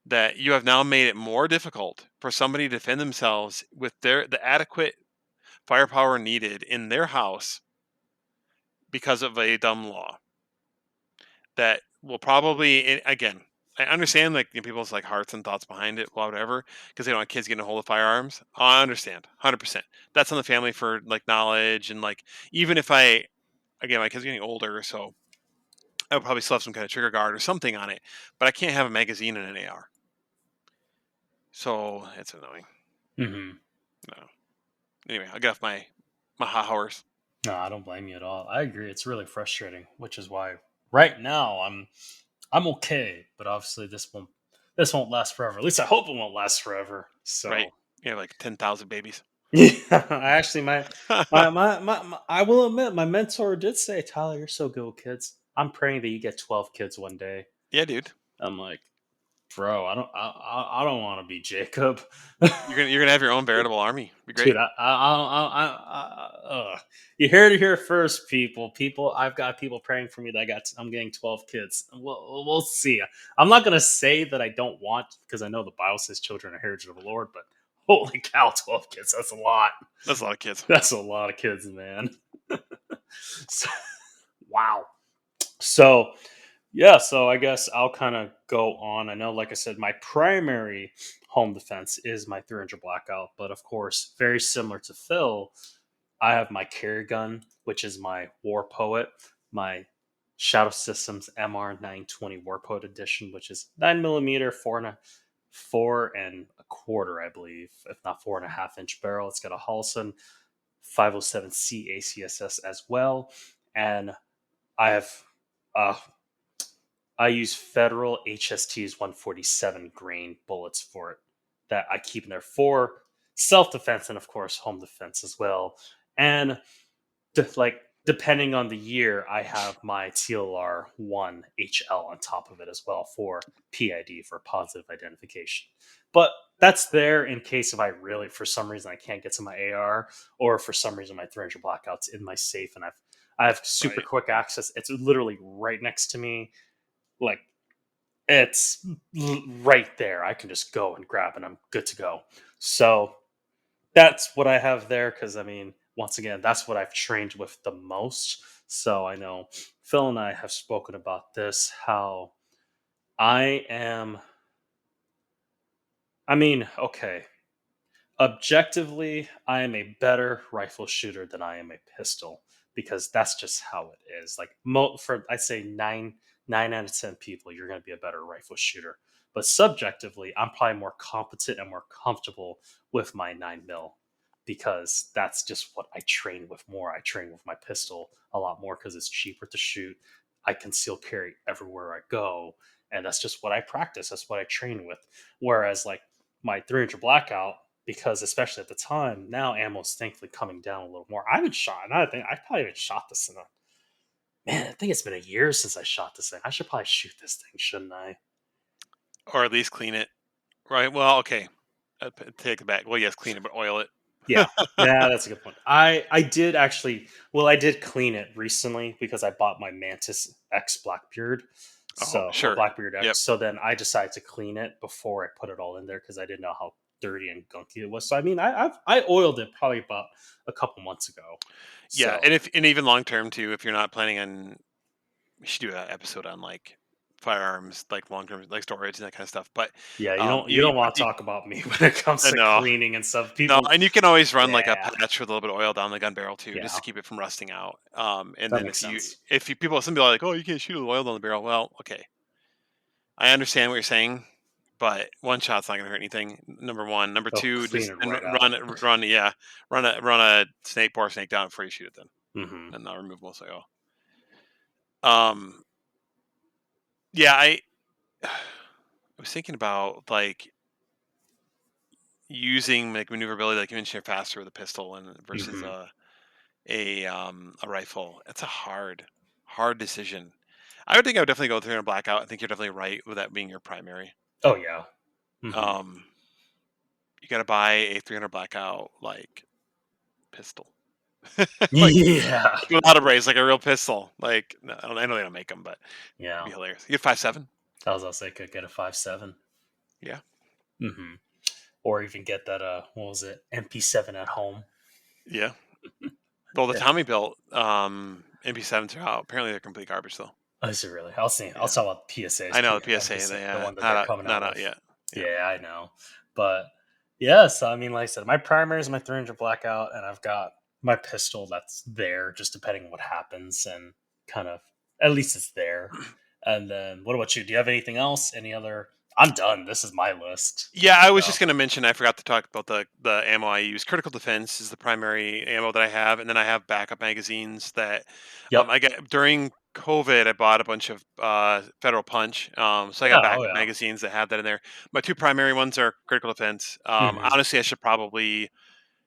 that you have now made it more difficult for somebody to defend themselves with the adequate firepower needed in their house because of a dumb law that will probably again. I understand like people's like hearts and thoughts behind it, whatever, because they don't want kids getting a hold of firearms. I understand, 100%. That's on the family for like knowledge and like even if I again my kids are getting older, so I would probably still have some kind of trigger guard or something on it, but I can't have a magazine in an AR. So it's annoying. Hmm. No. Anyway, I'll get off my hot horse. No, I don't blame you at all. I agree. It's really frustrating, which is why right now I'm okay, but obviously this won't last forever. At least I hope it won't last forever. Right. So You have like 10,000 babies. yeah, I actually I will admit my mentor did say, Tyler, you're so good with kids. I'm praying that you get 12 kids one day. Yeah, dude. I'm like, bro, I don't want to be Jacob. You're gonna have your own veritable army. Be great. Dude, you heard it here first, people. People, I've got people praying for me that I'm getting 12 kids. We'll see. I'm not gonna say that I don't want because I know the Bible says children are heritage of the Lord, but holy cow, 12 kids, that's a lot. That's a lot of kids. That's a lot of kids, man. So, wow. So yeah, so I guess I'll kind of go on. I know, like I said, my primary home defense is my 300 blackout, but of course, very similar to Phil, I have my carry gun, which is my War Poet, my Shadow Systems MR920 War Poet edition, which is 9 millimeter, 4.25, I believe, if not 4.5 inch barrel. It's got a Halson 507C ACSS as well, and I have uh, I use Federal HST's 147 grain bullets for it that I keep in there for self defense and, of course, home defense as well. And like depending on the year, I have my TLR 1 HL on top of it as well for PID for positive identification. But that's there in case if I really, for some reason, I can't get to my AR or for some reason my 300 blackouts in my safe and I have super Right. quick access. It's literally right next to me. Like it's right there. I can just go and grab and I'm good to go. So that's what I have there because I mean, once again, that's what I've trained with the most. So I know Phil and I have spoken about this how I am. I mean, okay. Objectively, I am a better rifle shooter than I am a pistol because that's just how it is. Like for I say nine out of 10 people, you're going to be a better rifle shooter. But subjectively, I'm probably more competent and more comfortable with my 9 mil because that's just what I train with more. I train with my pistol a lot more because it's cheaper to shoot. I conceal carry everywhere I go, and that's just what I practice. That's what I train with. Whereas like my 300 blackout, because especially at the time, now ammo's thankfully coming down a little more. I haven't shot, and I think I probably haven't shot this in a man. I think it's been a year since I shot this thing. I should probably shoot this thing, shouldn't I? Or at least clean it. Right. Well, okay. Take it back. Well, yes, clean it, but oil it. Yeah, yeah, that's a good point. I did actually. Well, I did clean it recently because I bought my Mantis X Blackbeard, Oh, so or sure. Blackbeard Yep. X. So then I decided to clean it before I put it all in there because I didn't know how dirty and gunky it was. So I mean, I oiled it probably about a couple months ago. Yeah, So and even long term too, if you're not planning on, we should do an episode on like firearms, like long term, like storage and that kind of stuff. But yeah, you you, don't want to talk about me when it comes to no, cleaning and stuff. no, People, and you can always run like a yeah, patch with a little bit of oil down the gun barrel too, just yeah, to keep it from rusting out. And that then makes sense. if you people, some people are like, oh, you can't shoot with oil down the barrel. Well, okay, I understand what you're saying, but one shot's not going to hurt anything. Number one, number They'll two, clean just it and right out. yeah, run a snake bore snake down before you shoot it. Then Hmm. and I'll remove most oil. Um, yeah, I was thinking about like using like maneuverability, like you mentioned, faster with a pistol and versus Hmm. a rifle. It's a hard decision. I would think I would definitely go through a blackout. I think you're definitely right with that being your primary. Oh yeah. Hmm. Um, you got to buy a 300 blackout like pistol, like Yeah. without a brace, like a real pistol. Like no, I know they don't make them, but it'd Yeah. be hilarious. You get 5.7. I was gonna say could get a 5.7. Yeah, Hmm. Or even get that what was it, MP7 at home. yeah. Well, the Yeah. Tommy built MP7s are out. Apparently, they're complete garbage though. Oh, is it really? I'll see. I'll Yeah, talk about PSA's I know the PSA. MP7, the Yeah, one that they're coming not out out with. yet. Yeah. Yeah, I know. But yeah, so I mean, like I said, my primary is my 300 blackout, and I've got my pistol that's there, just depending on what happens, and kind of at least it's there. And then, what about you? Do you have anything else? Any other? I'm done. This is my list. Yeah, I was So, just going to mention. I forgot to talk about the ammo I use. Critical defense is the primary ammo that I have, and then I have backup magazines that yep. I got during COVID. I bought a bunch of Federal Punch, so I got Yeah. Oh backup yeah. magazines that have that in there. My two primary ones are critical defense. Hmm. Honestly, I should probably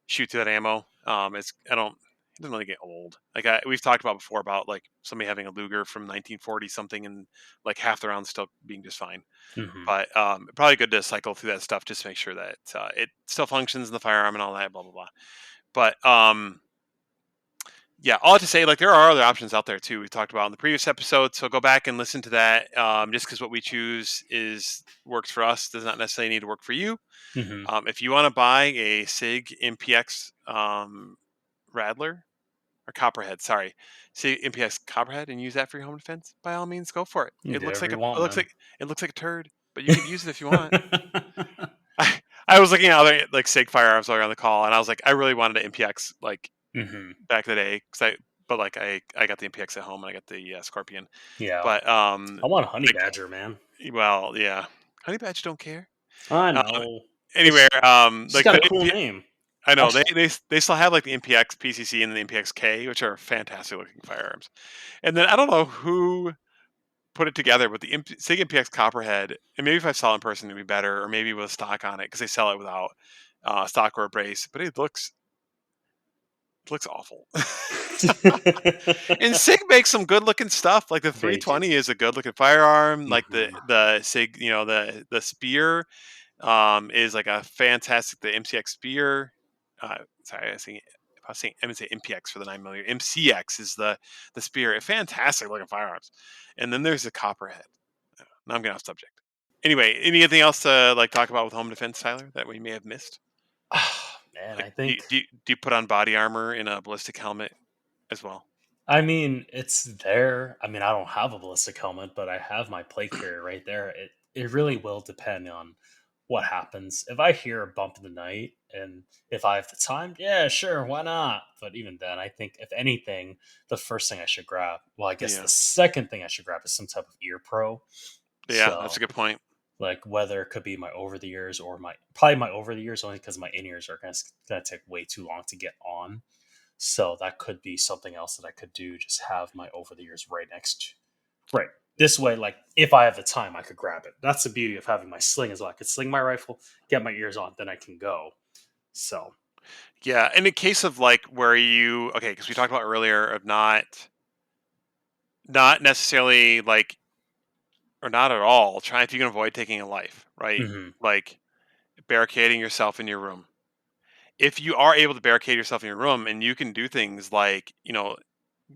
shoot through that ammo. It's I don't it doesn't really get old. Like we've talked about before about like somebody having a Luger from 1940 something and like half the rounds still being just fine. Hmm. But probably good to cycle through that stuff just to make sure that it still functions in the firearm and all that, blah blah blah. But yeah, all to say, like there are other options out there too. We talked about in the previous episode, so go back and listen to that. Just because what we choose is works for us does not necessarily need to work for you. Hmm. If you want to buy a Sig MPX Radler or Copperhead, sorry, Sig MPX Copperhead, and use that for your home defense, by all means, go for it. You It do looks whatever like you want, man. it looks like a turd, but you could use it if you want. I was looking at other like Sig firearms while we were on the call, and I was like, I really wanted an MPX like Hmm. back in the day but like I got the MPX at home and I got the Scorpion, Yeah. but I want a honey like badger, man. well yeah, Honey Badger don't care. I Um, know. anywhere It's just like got a the cool MP, name. I know Actually, they still have like the MPX PCC and the MPX K, which are fantastic looking firearms. And then I don't know who put it together, but the Sig MPX Copperhead, and maybe if I saw it in person, it'd be better, or maybe with stock on it because they sell it without stock or a brace. But it looks awful. And Sig makes some good looking stuff. Like the they do. 320 is a good looking firearm. Like Hmm. the Sig, the spear is like a fantastic. The MCX spear. Sorry, if I was saying I'm gonna say MPX for the 9 millimeter. MCX is the spear. Fantastic looking firearms. And then there's the Copperhead. Now I'm getting off subject. Anyway, anything else to like talk about with home defense, Tyler, that we may have missed? Man, Like, I think do you put on body armor in a ballistic helmet as well? I mean, it's there. I mean, I don't have a ballistic helmet, but I have my plate carrier right there. It really will depend on what happens. If I hear a bump in the night and if I have the time, yeah, sure, why not? But even then, I think if anything, the first thing I should grab, well, I guess the Yeah. second thing I should grab is some type of ear pro. Yeah, that's a So, good point. like whether it could be my over the ears or my probably my over the ears only because my in ears are gonna take way too long to get on. So that could be something else that I could do. Just have my over the ears right next to, right. This way, like if I have the time, I could grab it. That's the beauty of having my sling as well. I could sling my rifle, get my ears on, then I can go. So, Yeah, in the case of like where you okay, because we talked about earlier of not necessarily like or not at all trying if you can avoid taking a life, right? mhm, Like barricading yourself in your room. If you are able to barricade yourself in your room and you can do things like,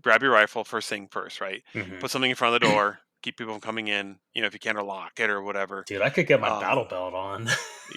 grab your rifle first thing first, right? mhm. Put something in front of the door, keep people from coming in, if you can, or lock it or whatever. Dude, I could get my Um, battle belt on.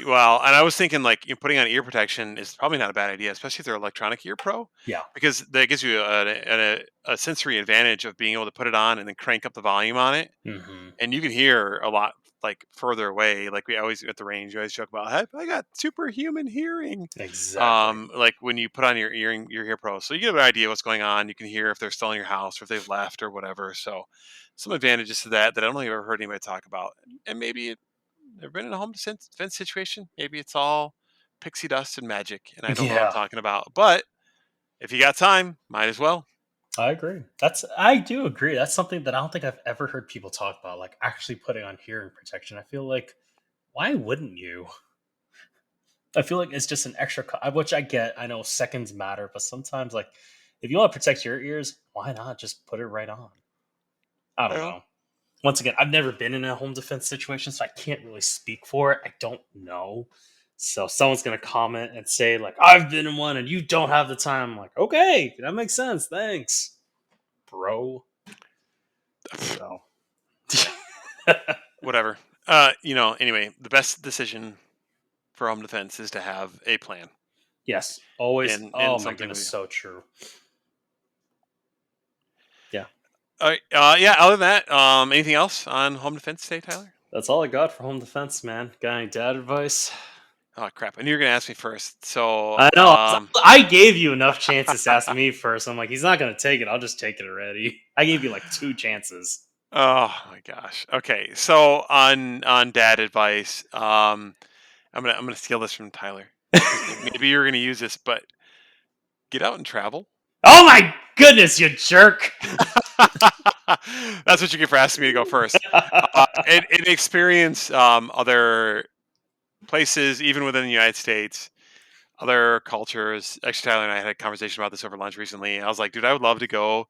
well, and I was thinking like putting on ear protection is probably not a bad idea, especially if they're electronic ear pro, Yeah. because that gives you a sensory advantage of being able to put it on and then crank up the volume on it, Hmm. and you can hear a lot like further away. Like we always at the range, we always joke about, "Hey, I got superhuman hearing." Exactly. Like when you put on your ear pro, so you get an idea what's going on. You can hear if they're still in your house or if they've left or whatever. So some advantages to that I don't think I've ever heard anybody talk about. And maybe they've been in a home defense situation. Maybe it's all pixie dust and magic, and I don't know what I'm Yeah, talking about. But if you got time, might as well. I agree. I do agree. That's something that I don't think I've ever heard people talk about, like actually putting on hearing protection. I feel like why wouldn't you? I feel like it's just an extra, which I get. I know seconds matter, but sometimes, like, if you want to protect your ears, why not just put it right on? I don't Well, know. Once again, I've never been in a home defense situation, so I can't really speak for it. I don't know. So someone's gonna comment and say like, "I've been in one and you don't have the time." I'm like, "Okay, that makes sense. Thanks, bro." So, whatever. Anyway, the best decision for home defense is to have a plan yes, always. and Oh my something goodness, with you. so true. Yeah, All right. Yeah. Other than that, anything else on home defense today, Tyler? that's all I got for home defense, man. Got any dad advice? Oh crap! And you're gonna ask me first. So, I know. I gave you enough chances to ask me first. I'm like, he's not gonna take it. I'll just take it already. I gave you like two chances. oh my gosh. Okay. So on dad advice, I'm gonna steal this from Tyler because maybe you're gonna use this, but get out and travel. Oh my goodness, you jerk! That's what you get for asking me to go first. And experience other places, even within the United States, other cultures. Actually, Tyler and I had a conversation about this over lunch recently. I was like, dude, I would love to go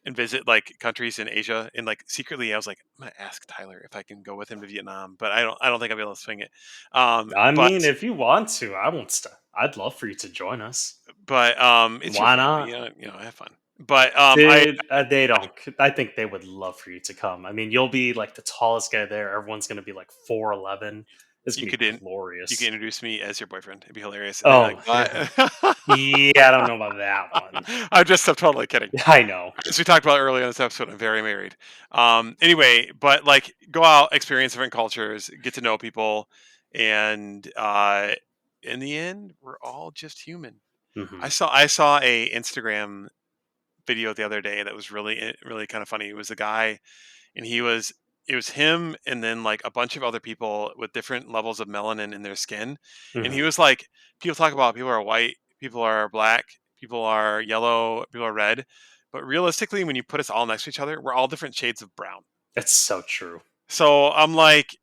and visit like countries in Asia. And like secretly, I was like, I'm gonna ask Tyler if I can go with him to Vietnam, but I don't think I'll be able to swing it. I But mean, if you want to, I won't stop. I'd love for you to join us. it's your Why family, not? have fun. But I Dude, they don't. I think they would love for you to come. I mean, you'll be like the tallest guy there. Everyone's gonna be like 4'11". It's you gonna be could you could glorious. introduce me as your boyfriend. It'd be hilarious. And they'd be like, Oh, what? yeah. I don't know about that one. I'm totally kidding. I know. As we talked about earlier in this episode, I'm very married. Anyway, but like go out, experience different cultures, get to know people, and in the end, we're all just human. Hmm. I saw a Instagram video the other day that was really kind of funny. It was a guy, and it was him, and then like a bunch of other people with different levels of melanin in their skin, and he Hmm. was like, people talk about people are white, people are black, people are yellow, people are red, but realistically, when you put us all next to each other, we're all different shades of brown. It's so true. So I'm like,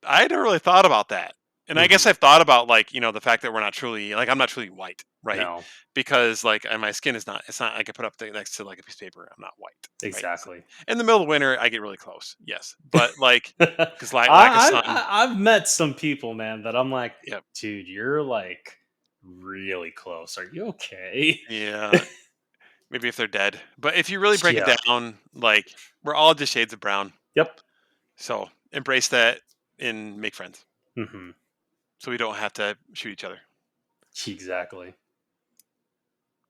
I hadn't really thought about that. And I guess Hmm. I've thought about like, the fact that we're not truly like I'm not truly white, right? No, Because like my skin is not it's not like I put up next to like a piece of paper. I'm not white, right? So exactly. in the middle of winter, I get really close. Yes. But like because lack of sun. I've met some people, man, that I'm like, Yep. dude, you're like really close. Are you okay? Yeah. Maybe if they're dead. But if you really break it Yeah. down, like we're all just shades of brown. Yep. So embrace that and make friends. Hmm. So we don't have to shoot each other. Exactly.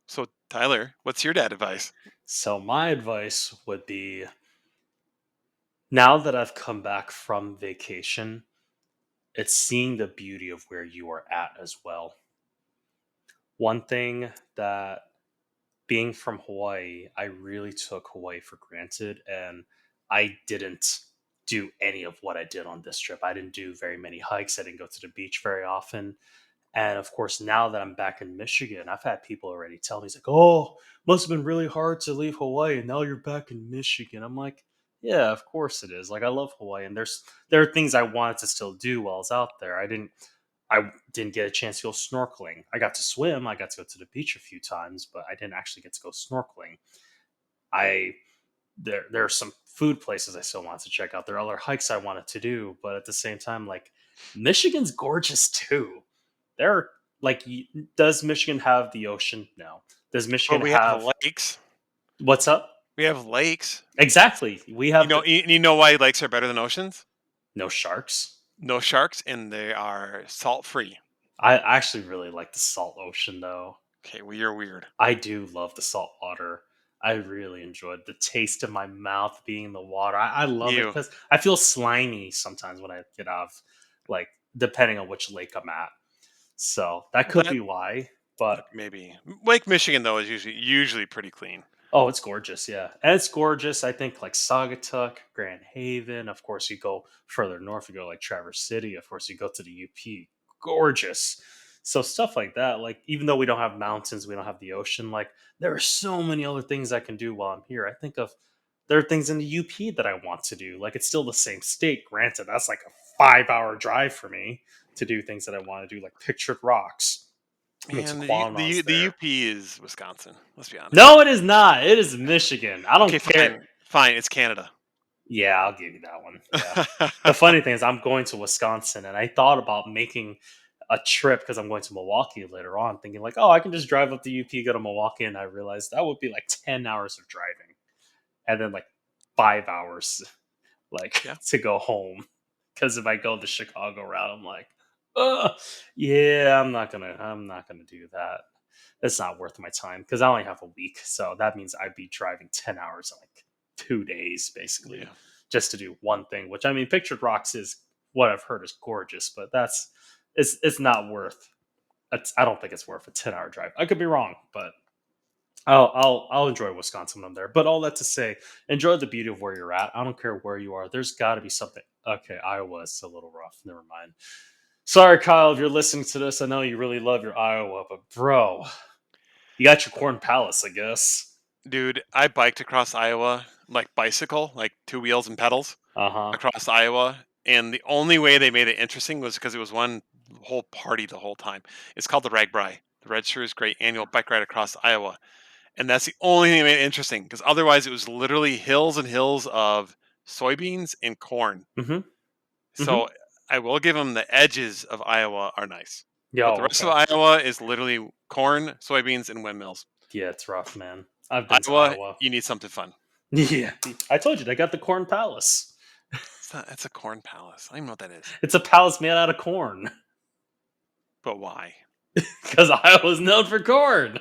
So Tyler, what's your dad advice? So my advice would be, now that I've come back from vacation, it's seeing the beauty of where you are at as well. One thing that, being from Hawaii, I really took Hawaii for granted, and I didn't do any of what I did on this trip. I didn't do very many hikes. I didn't go to the beach very often. And of course, now that I'm back in Michigan, I've had people already tell me, it's like, oh, must have been really hard to leave Hawaii, and now you're back in Michigan. I'm like, yeah, of course it is. Like, I love Hawaii, and there are things I wanted to still do while I was out there. I didn't get a chance to go snorkeling. I got to swim. I got to go to the beach a few times, but I didn't actually get to go snorkeling. I there are some food places I still wanted to check out. There are other hikes I wanted to do, but at the same time, like, Michigan's gorgeous too. There are, like, does Michigan have the ocean? No. Does But Michigan we have have, lakes. what's up? We have lakes. Exactly. We have the, You know why lakes are better than oceans? no sharks. No sharks, and they are salt free. I actually really like the salt ocean though. Okay, well, you're weird. I do love the salt water. I really enjoyed the taste of my mouth being in the water. I love it You. because I feel slimy sometimes when I get out of, like, depending on which lake I'm at. So that could That be why. But maybe Lake Michigan though is usually pretty clean. oh, it's gorgeous, yeah. And it's gorgeous. I think like Saugatuck, Grand Haven. Of course, you go further north, you go like Traverse City. Of course, you go to the UP. Gorgeous. So stuff like that. Like, even though we don't have mountains, we don't have the ocean. Like, there are so many other things I can do while I'm here. I think of, there are things in the UP that I want to do. Like, it's still the same state. Granted, that's like a 5 hour drive for me to do things that I want to do, like Pictured Rocks. The Man, Taquamas the there. UP is Wisconsin. Let's be honest. No, it is not. It is Michigan. I Okay, don't care. fine, fine. It's Canada. Yeah, I'll give you that one. Yeah. The funny thing is, I'm going to Wisconsin, and I thought about making a trip because I'm going to Milwaukee later on, thinking like, oh, I can just drive up the UP, go to Milwaukee, and I realized that would be like 10 hours of driving, and then like 5 hours, like, Yeah, to go home. Because if I go the Chicago route, I'm like, oh, yeah, I'm not gonna do that. It's not worth my time because I only have a week, so that means I'd be driving 10 hours in like 2 days, basically, yeah. just to do one thing. Which, I mean, Pictured Rocks is, what I've heard, is gorgeous, but it's not worth. I don't think it's worth a 10 hour drive. I could be wrong, but I'll enjoy Wisconsin when I'm there. But all that to say, enjoy the beauty of where you're at. I don't care where you are. There's got to be something. Okay, Iowa is a little rough. Never mind. Sorry, Kyle, if you're listening to this. I know you really love your Iowa, but bro, you got your Corn Palace, I guess. Dude, I biked across Iowa, like bicycle, like two wheels and pedals Uh huh. across Iowa. And the only way they made it interesting was because it was one whole party the whole time. It's called the Ragbri, the Red Shrews Great Annual Bike Ride Across Iowa. And that's the only thing that made it interesting because otherwise it was literally hills and hills of soybeans and corn. Mm-hmm. Mm-hmm. So I will give them the edges of Iowa are nice. But the Yo, rest of okay. Iowa is literally corn, soybeans, and windmills. Yeah, it's rough, man. I've been to Iowa, Iowa. you need something fun. Yeah, I told you they got the Corn Palace. It's not. It's a corn palace. I don't even know what that is. It's a palace made out of corn But why? because Iowa's known for corn.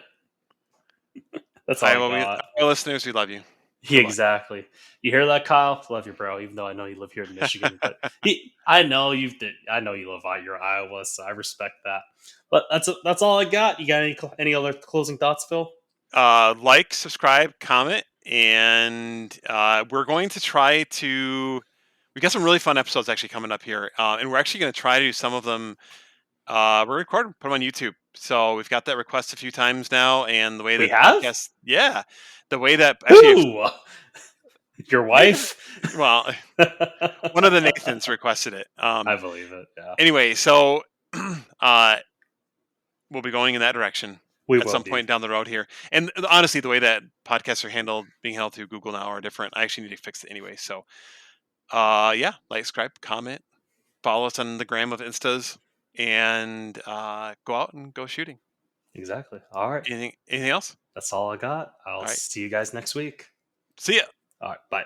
That's all I got. Iowa listeners, we love you. Yeah, Good luck. exactly. You hear that, Kyle? Love you, bro. Even though I know you live here in Michigan, but I know you love your Iowa, so I respect that. But that's all I got. You got any other closing thoughts, Phil? Like, subscribe, comment, and we're going to try to. We got some really fun episodes actually coming up here, and we're actually going to try to do some of them. We're recording, put them on YouTube. So we've got that request a few times now, and the way We that have podcast, yeah, the way that actually, who? Your yeah, wife? well, one of the Nathans requested it. I believe it. Yeah, Anyway, so uh, we'll be going in that direction we at will some be. point down the road here. And honestly, the way that podcasts are handled, being held through Google now, are different. I actually need to fix it anyway. So, yeah, like, subscribe, comment, follow us on the gram of Instas, and go out and go shooting. Exactly. All right. Anything else? That's all I got. I'll All right. see you guys next week. See ya. All right. Bye.